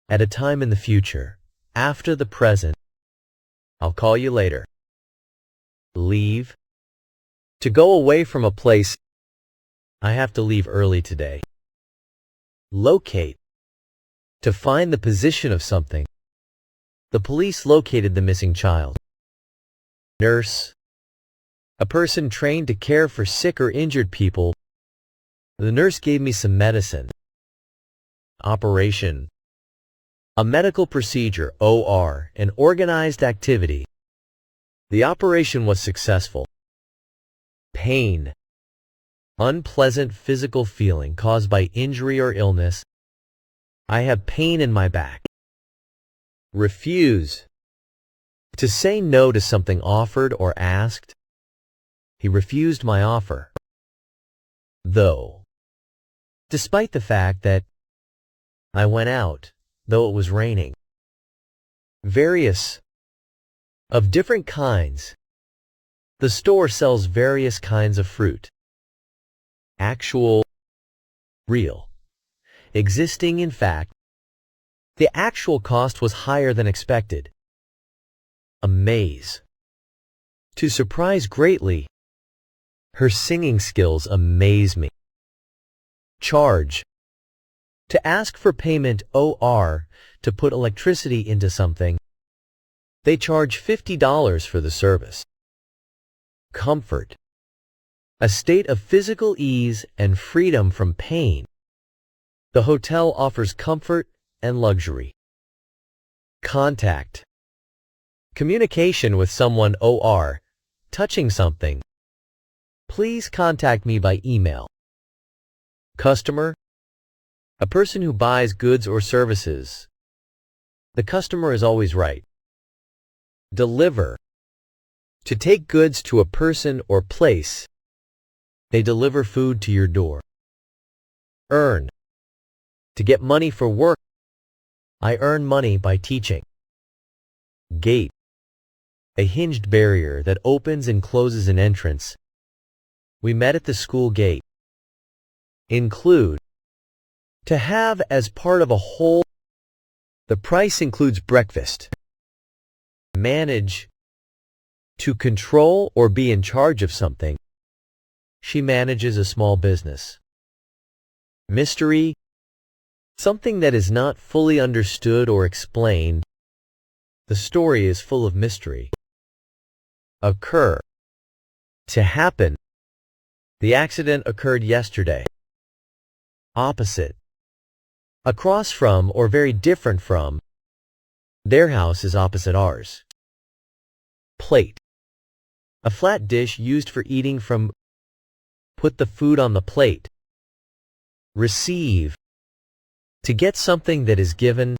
S1: At a time in the future. After the present. I'll call you later. Leave. To go away from a place. I have to leave early today. Locate. To find the position of something. The police located the missing child. Nurse. A person trained to care for sick or injured people. The nurse gave me some medicine. Operation. A medical procedure, OR, an organized activity. The operation was successful. Pain. Unpleasant physical feeling caused by injury or illness. I have pain in my back. Refuse. To say no to something offered or asked. He refused my offer. Though. Despite the fact that I went out, though it was raining. Various. Of different kinds. The store sells various kinds of fruit. Actual. Real. Existing in fact. The actual cost was higher than expected. Amaze. To surprise greatly. Her singing skills amaze me. Charge. To ask for payment OR, to put electricity into something. They charge $50 for the service. Comfort. A state of physical ease and freedom from pain. The hotel offers comfort and luxury. Contact. Communication with someone OR, touching something. Please contact me by email. Customer. A person who buys goods or services. The customer is always right. Deliver. To take goods to a person or place. They deliver food to your door. Earn. To get money for work. I earn money by teaching. Gate. A hinged barrier that opens and closes an entrance. We met at the school gate. Include. To have as part of a whole. The price includes breakfast. Manage. To control or be in charge of something. She manages a small business. Mystery. Something that is not fully understood or explained. The story is full of mystery. Occur. To happen. The accident occurred yesterday. Opposite. Across from or very different from. Their house is opposite ours. Plate. A flat dish used for eating from. Put the food on the plate. Receive. To get something that is given.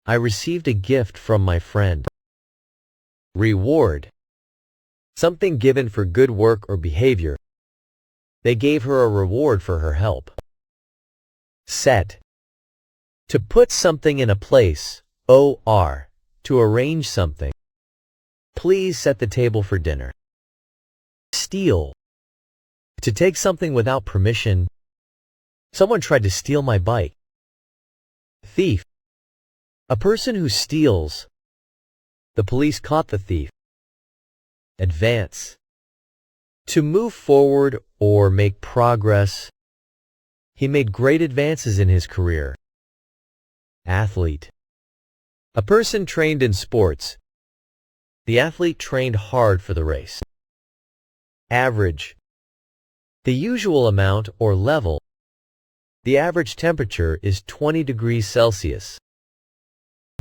S1: I received a gift from my friend. Reward. Something given for good work or behavior. They gave her a reward for her help. Set. To put something in a place, OR, to arrange something. Please set the table for dinner. Steal. To take something without permission. Someone tried to steal my bike. Thief. A person who steals. The police caught the thief. Advance. To move forward or make progress. He made great advances in his career. Athlete. A person trained in sports. The athlete trained hard for the race. Average. The usual amount or level. The average temperature is 20 degrees Celsius.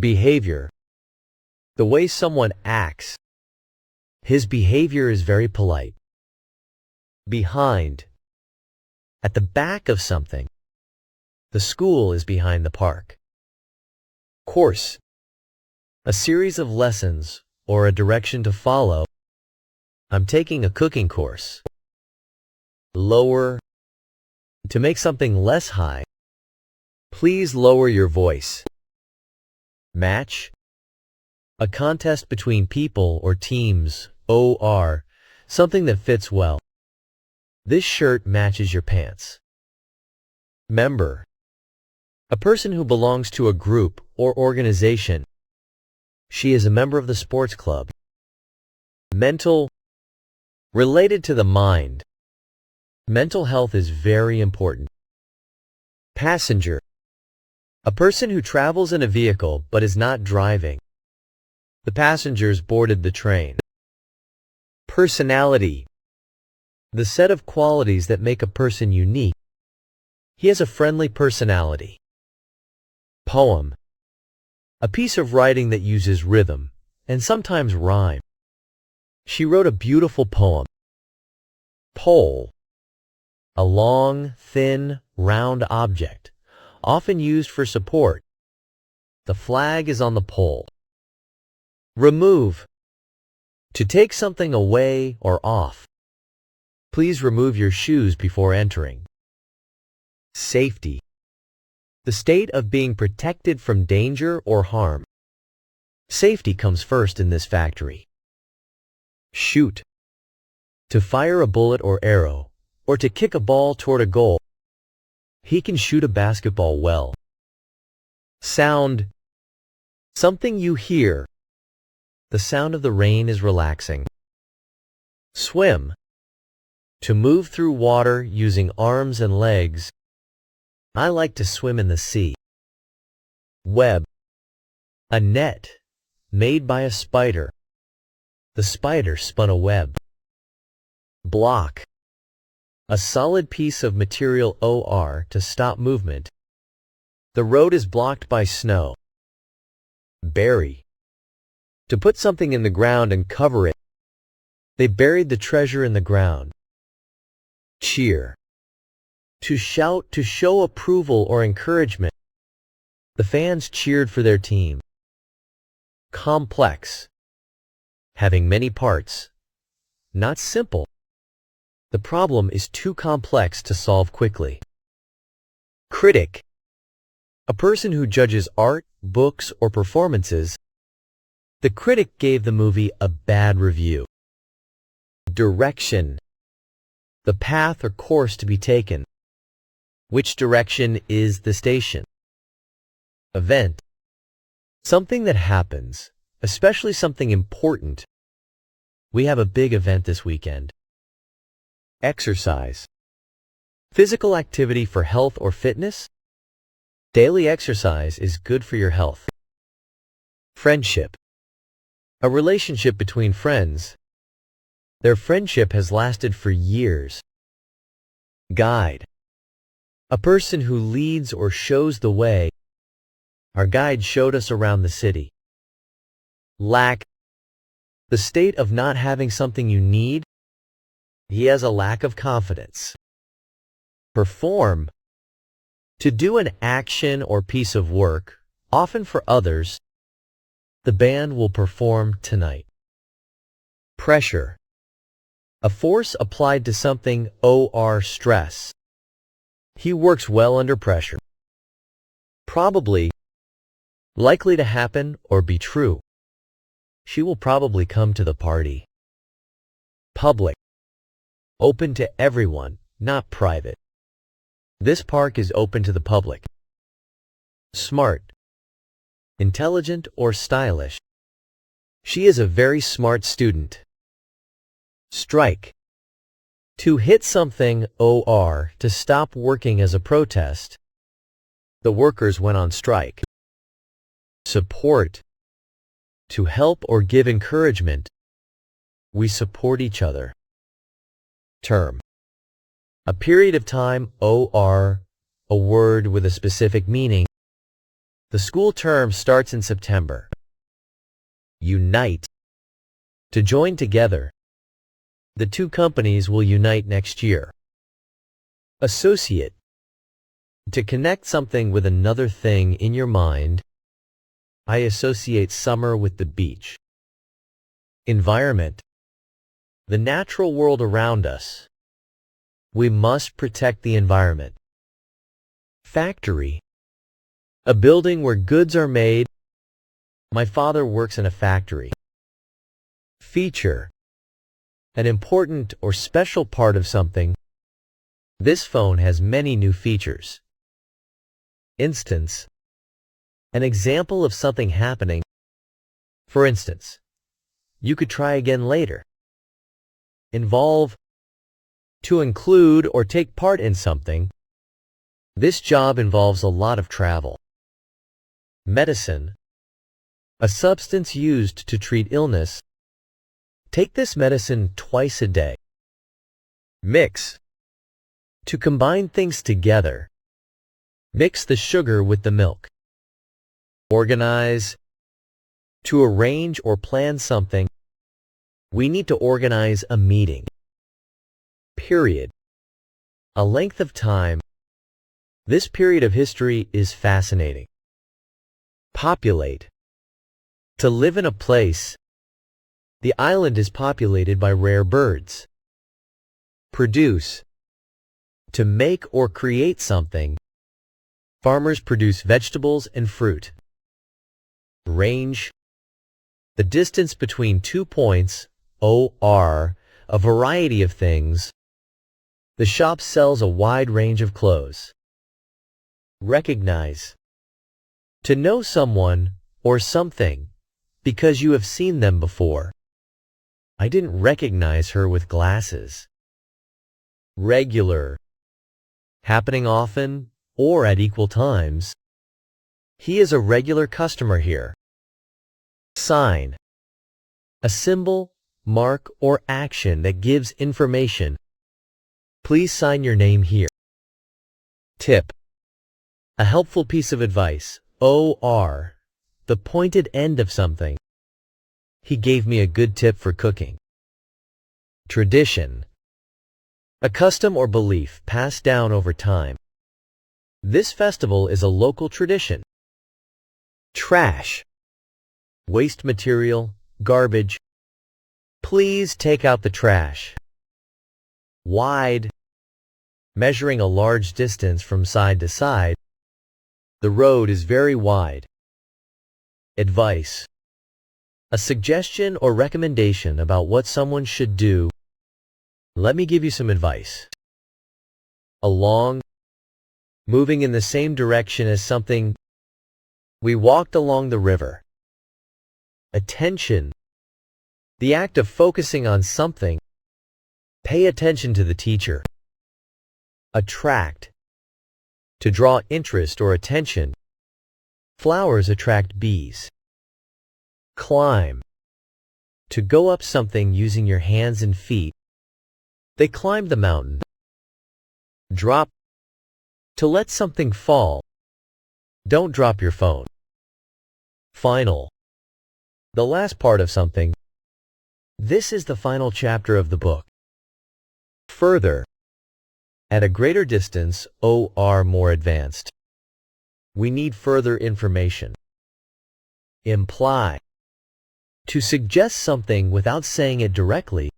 S1: Behavior. The way someone acts. His behavior is very polite. Behind. At the back of something. The school is behind the park. Course. A series of lessons or a direction to follow. I'm taking a cooking course. Lower. To make something less high. Please lower your voice. Match. A contest between people or teams, OR, something that fits well. This shirt matches your pants. Member. A person who belongs to a group or organization. She is a member of the sports club. Mental. Related to the mind. Mental health is very important. Passenger. A person who travels in a vehicle but is not driving. The passengers boarded the train. Personality. The set of qualities that make a person unique. He has a friendly personality. Poem. A piece of writing that uses rhythm and sometimes rhyme. She wrote a beautiful poem. Pole. A long, thin, round object, often used for support. The flag is on the pole. Remove. To take something away or off. Please remove your shoes before entering. Safety. The state of being protected from danger or harm. Safety comes first in this factory. Shoot. To fire a bullet or arrow, or to kick a ball toward a goal. He can shoot a basketball well. Sound. Something you hear. The sound of the rain is relaxing. Swim. To move through water using arms and legs. I like to swim in the sea. Web. A net made by a spider. The spider spun a web. Block. A solid piece of material or to stop movement. The road is blocked by snow. Bury. To put something in the ground and cover it. They buried the treasure in the ground. Cheer. To shout to show approval or encouragement. The fans cheered for their team. Complex. Having many parts. Not simple. The problem is too complex to solve quickly. Critic. A person who judges art, books, or performances. The critic gave the movie a bad review. Direction. The path or course to be taken. Which direction is the station? Event. Something that happens, especially something important. We have a big event this weekend. Exercise. Physical activity for health or fitness. Daily exercise is good for your health. Friendship. A relationship between friends. Their friendship has lasted for years. Guide. A person who leads or shows the way. Our guide showed us around the city. Lack. The state of not having something you need. He has a lack of confidence. Perform. To do an action or piece of work, often for others. The band will perform tonight. Pressure. A force applied to something or stress. He works well under pressure. Probably. Likely to happen or be true. She will probably come to the party. Public. Open to everyone, not private. This park is open to the public. Smart. Intelligent or stylish. She is a very smart student. Strike. To hit something or to stop working as a protest. The workers went on strike. Support. To help or give encouragement. We support each other. Term. A period of time or a word with a specific meaning. The school term starts in September. Unite. To join together. The two companies will unite next year. Associate. To connect something with another thing in your mind. I associate summer with the beach. Environment. The natural world around us. We must protect the environment. Factory. A building where goods are made. My father works in a factory. Feature. An important or special part of something. This phone has many new features. Instance. An example of something happening. For instance, you could try again later. Involve. To include or take part in something. This job involves a lot of travel. Medicine. A substance used to treat illness. Take this medicine twice a day. Mix. To combine things together. Mix the sugar with the milk. Organize. To arrange or plan something. We need to organize a meeting. Period. A length of time. This period of history is fascinating. Populate. To live in a place. The island is populated by rare birds. Produce. To make or create something. Farmers produce vegetables and fruit. Range. The distance between 2 points, OR, a variety of things. The shop sells a wide range of clothes. Recognize. To know someone or something because you have seen them before. I didn't recognize her with glasses. Regular. Happening often or at equal times. He is a regular customer here. Sign. A symbol, mark, or action that gives information. Please sign your name here. Tip. A helpful piece of advice. OR. The pointed end of something. He gave me a good tip for cooking. Tradition. A custom or belief passed down over time. This festival is a local tradition. Trash. Waste material, garbage. Please take out the trash. Wide. Measuring a large distance from side to side. The road is very wide. Advice. A suggestion or recommendation about what someone should do. Let me give you some advice. Along. Moving in the same direction as something. We walked along the river. Attention. The act of focusing on something. Pay attention to the teacher. Attract. To draw interest or attention. Flowers attract bees. Climb. To go up something using your hands and feet. They climbed the mountain. Drop. To let something fall. Don't drop your phone. Final. The last part of something. This is the final chapter of the book. Further. At a greater distance, OR more advanced. We need further information. Imply. To suggest something without saying it directly.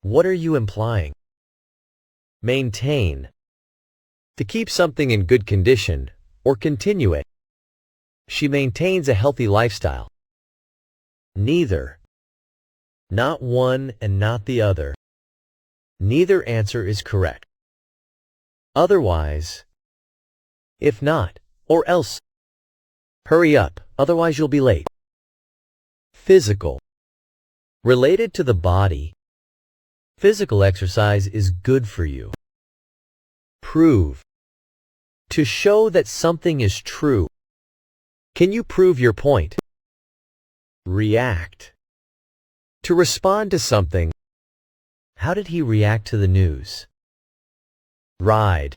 S1: What are you implying? Maintain. To keep something in good condition, or continue it. She maintains a healthy lifestyle. Neither. Not one and not the other. Neither answer is correct. Otherwise. If not, or else. Hurry up, otherwise you'll be late. Physical. Related to the body. Physical exercise is good for you. Prove. To show that something is true. Can you prove your point? React. To respond to something. How did he react to the news? Ride.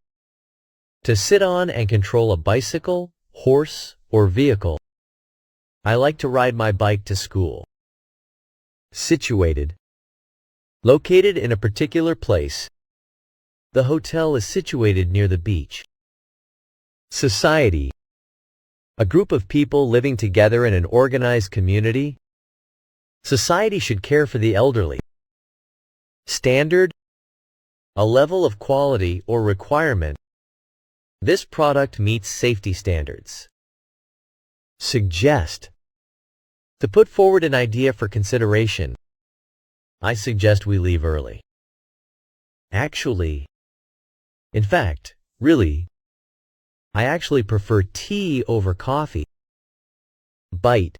S1: To sit on and control a bicycle, horse, or vehicle. I like to ride my bike to school. Situated. Located in a particular place. The hotel is situated near the beach. Society. A group of people living together in an organized community. Society should care for the elderly. Standard. A level of quality or requirement. This product meets safety standards. Suggest. To put forward an idea for consideration. I suggest we leave early. Actually. In fact, really. I actually prefer tea over coffee. Bite.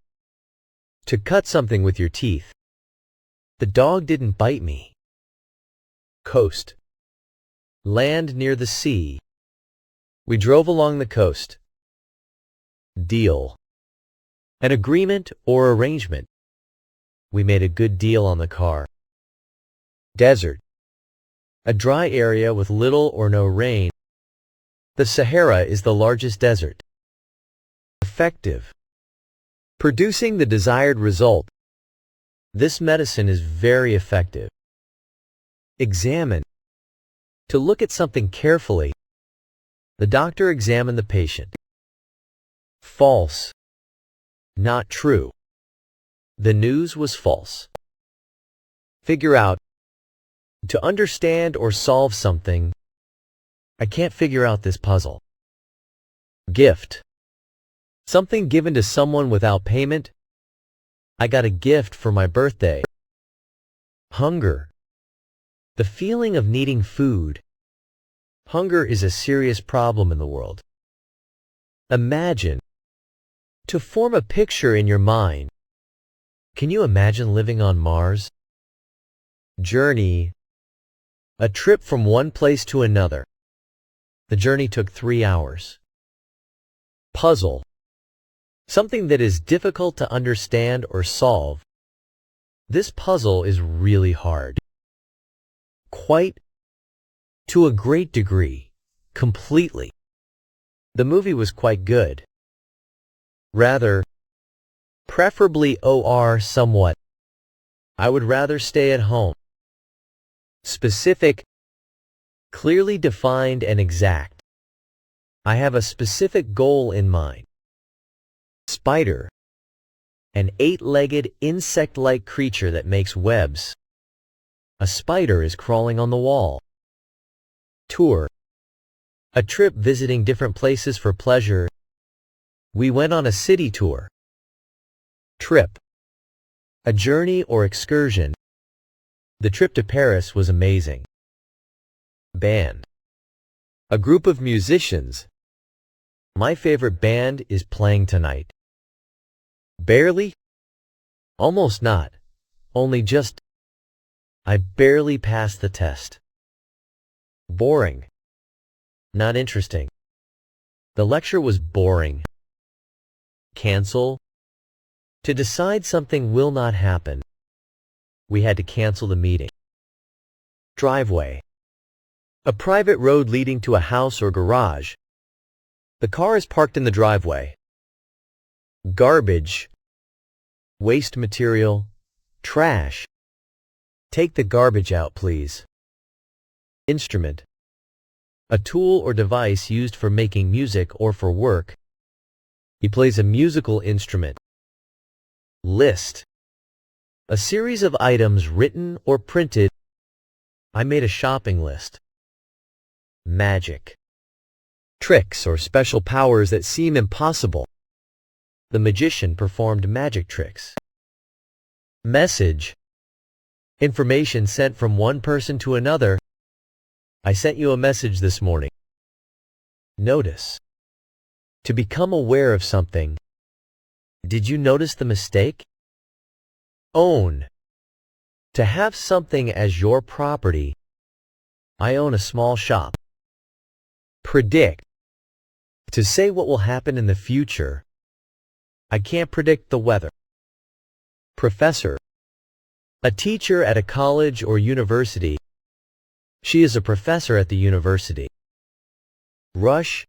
S1: To cut something with your teeth. The dog didn't bite me. Coast. Land near the sea. We drove along the coast. Deal. An agreement or arrangement. We made a good deal on the car. Desert. A dry area with little or no rain. The Sahara is the largest desert. Effective. Producing the desired result. This medicine is very effective. Examine. To look at something carefully. The doctor examined the patient. False. Not true. The news was false. Figure out. To understand or solve something. I can't figure out this puzzle. Gift. Something given to someone without payment. I got a gift for my birthday. Hunger. The feeling of needing food. Hunger is a serious problem in the world. Imagine. To form a picture in your mind. Can you imagine living on Mars? Journey. A trip from one place to another. The journey took 3 hours. Puzzle. Something that is difficult to understand or solve. This puzzle is really hard. Quite. To a great degree. Completely. The movie was quite good. Rather. Preferably or somewhat. I would rather stay at home. Specific. Clearly defined and exact. I have a specific goal in mind. Spider. An 8-legged insect-like creature that makes webs. A spider is crawling on the wall. Tour. A trip visiting different places for pleasure. We went on a city tour. Trip. A journey or excursion. The trip to Paris was amazing. Band. A group of musicians. My favorite band is playing tonight. Barely? Almost not. Only just. I barely passed the test. Boring. Not interesting. The lecture was boring. Cancel. To decide something will not happen. We had to cancel the meeting. Driveway. A private road leading to a house or garage. The car is parked in the driveway. Garbage. Waste material. Trash. Take the garbage out, please. Instrument. A tool or device used for making music or for work. He plays a musical instrument. List. A series of items written or printed. I made a shopping list. Magic. Tricks or special powers that seem impossible. The magician performed magic tricks. Message. Information sent from one person to another. I sent you a message this morning. Notice. To become aware of something. Did you notice the mistake? Own. To have something as your property. I own a small shop. Predict. To say what will happen in the future. I can't predict the weather. Professor. A teacher at a college or university. She is a professor at the university. Rush.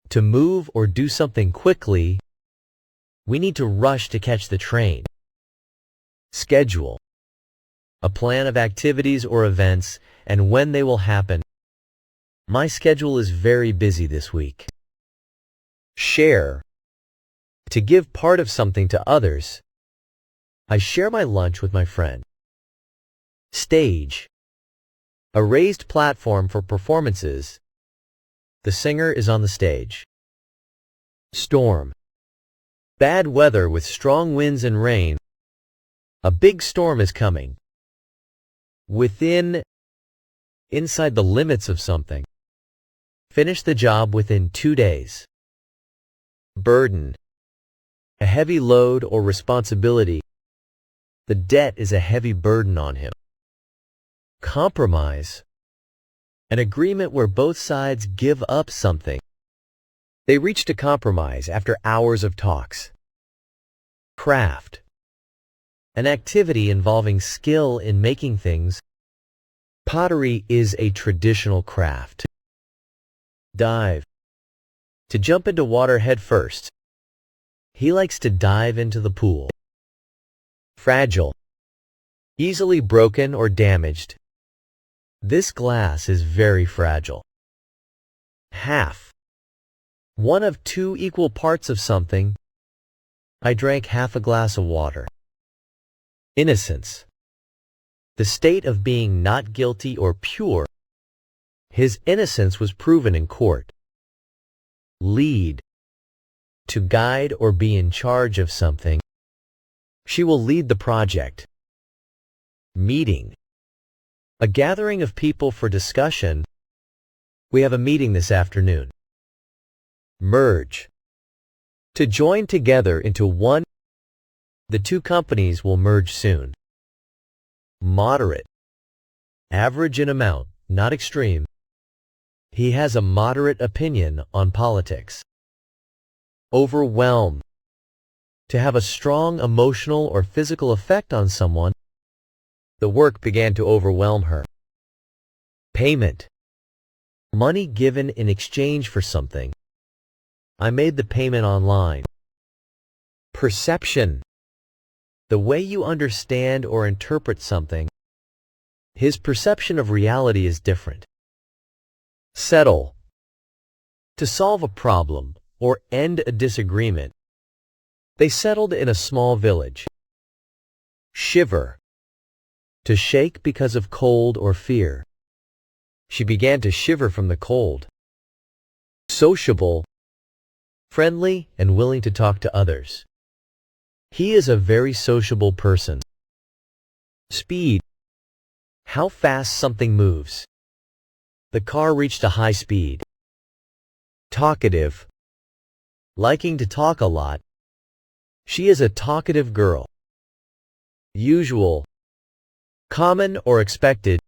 S1: To move or do something quickly. We need to rush to catch the train. Schedule. A plan of activities or events and when they will happen. My schedule is very busy this week. Share. To give part of something to others. I share my lunch with my friend. Stage. A raised platform for performances. The singer is on the stage. Storm. Bad weather with strong winds and rain. A big storm is coming. Within. Inside the limits of something. Finish the job within 2 days. Burden. A heavy load or responsibility. The debt is a heavy burden on him. Compromise. An agreement where both sides give up something. They reached a compromise after hours of talks. Craft. An activity involving skill in making things. Pottery is a traditional craft. Dive. To jump into water head first. He likes to dive into the pool. Fragile. Easily broken or damaged. This glass is very fragile. Half. One of two equal parts of something. I drank half a glass of water. Innocence. The state of being not guilty or pure. His innocence was proven in court. Lead. To guide or be in charge of something. She will lead the project. Meeting. A gathering of people for discussion. We have a meeting this afternoon. Merge. To join together into one. The two companies will merge soon. Moderate. Average in amount, not extreme. He has a moderate opinion on politics. Overwhelm. To have a strong emotional or physical effect on someone. The work began to overwhelm her. Payment. Money given in exchange for something. I made the payment online. Perception. The way you understand or interpret something. His perception of reality is different. Settle. To solve a problem or end a disagreement. They settled in a small village. Shiver. To shake because of cold or fear. She began to shiver from the cold. Sociable. Friendly and willing to talk to others. He is a very sociable person. Speed. How fast something moves. The car reached a high speed. Talkative. Liking to talk a lot. She is a talkative girl. Usual. Common or expected.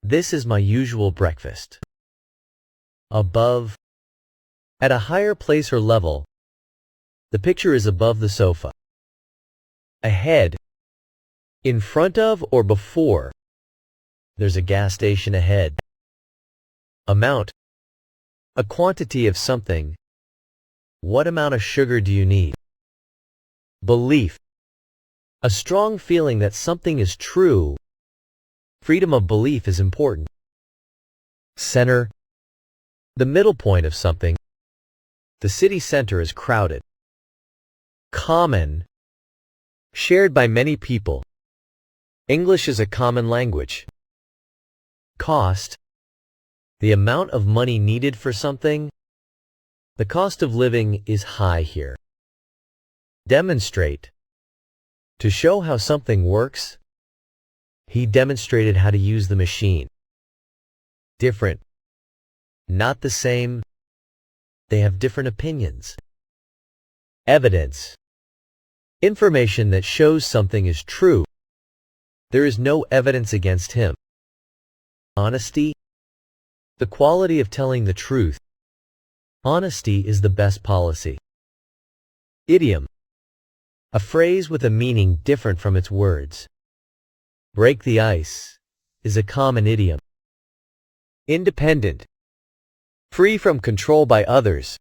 S1: This is my usual breakfast. Above. At a higher place or level. The picture is above the sofa. Ahead. In front of or before. There's a gas station ahead. Amount. A quantity of something. What amount of sugar do you need? Belief. A strong feeling that something is true. Freedom of belief is important. Center. The middle point of something. The city center is crowded. Common. Shared by many people. English is a common language. Cost. The amount of money needed for something. The cost of living is high here. Demonstrate. To show how something works. He demonstrated how to use the machine. Different. Not the same. They have different opinions. Evidence. Information that shows something is true. There is no evidence against him. Honesty. The quality of telling the truth. Honesty is the best policy. Idiom. A phrase with a meaning different from its words. Break the ice is a common idiom. Independent. Free from control by others.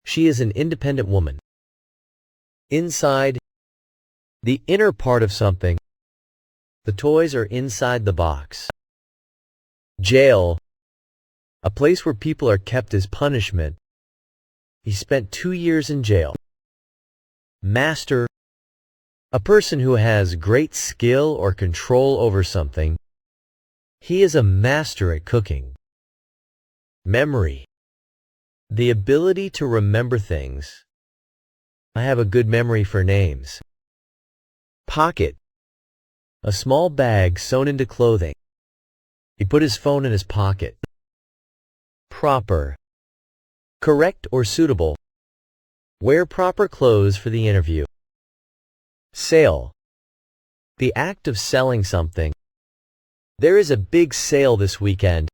S1: She is an independent woman. Inside. The inner part of something. The toys are inside the box. Jail. A place where people are kept as punishment. He spent 2 years in jail. Master. A person who has great skill or control over something. He is a master at cooking. Memory. The ability to remember things. I have a good memory for names. Pocket. A small bag sewn into clothing. He put his phone in his pocket. Proper. Correct or suitable. Wear proper clothes for the interview. Sale. The act of selling something. There is a big sale this weekend.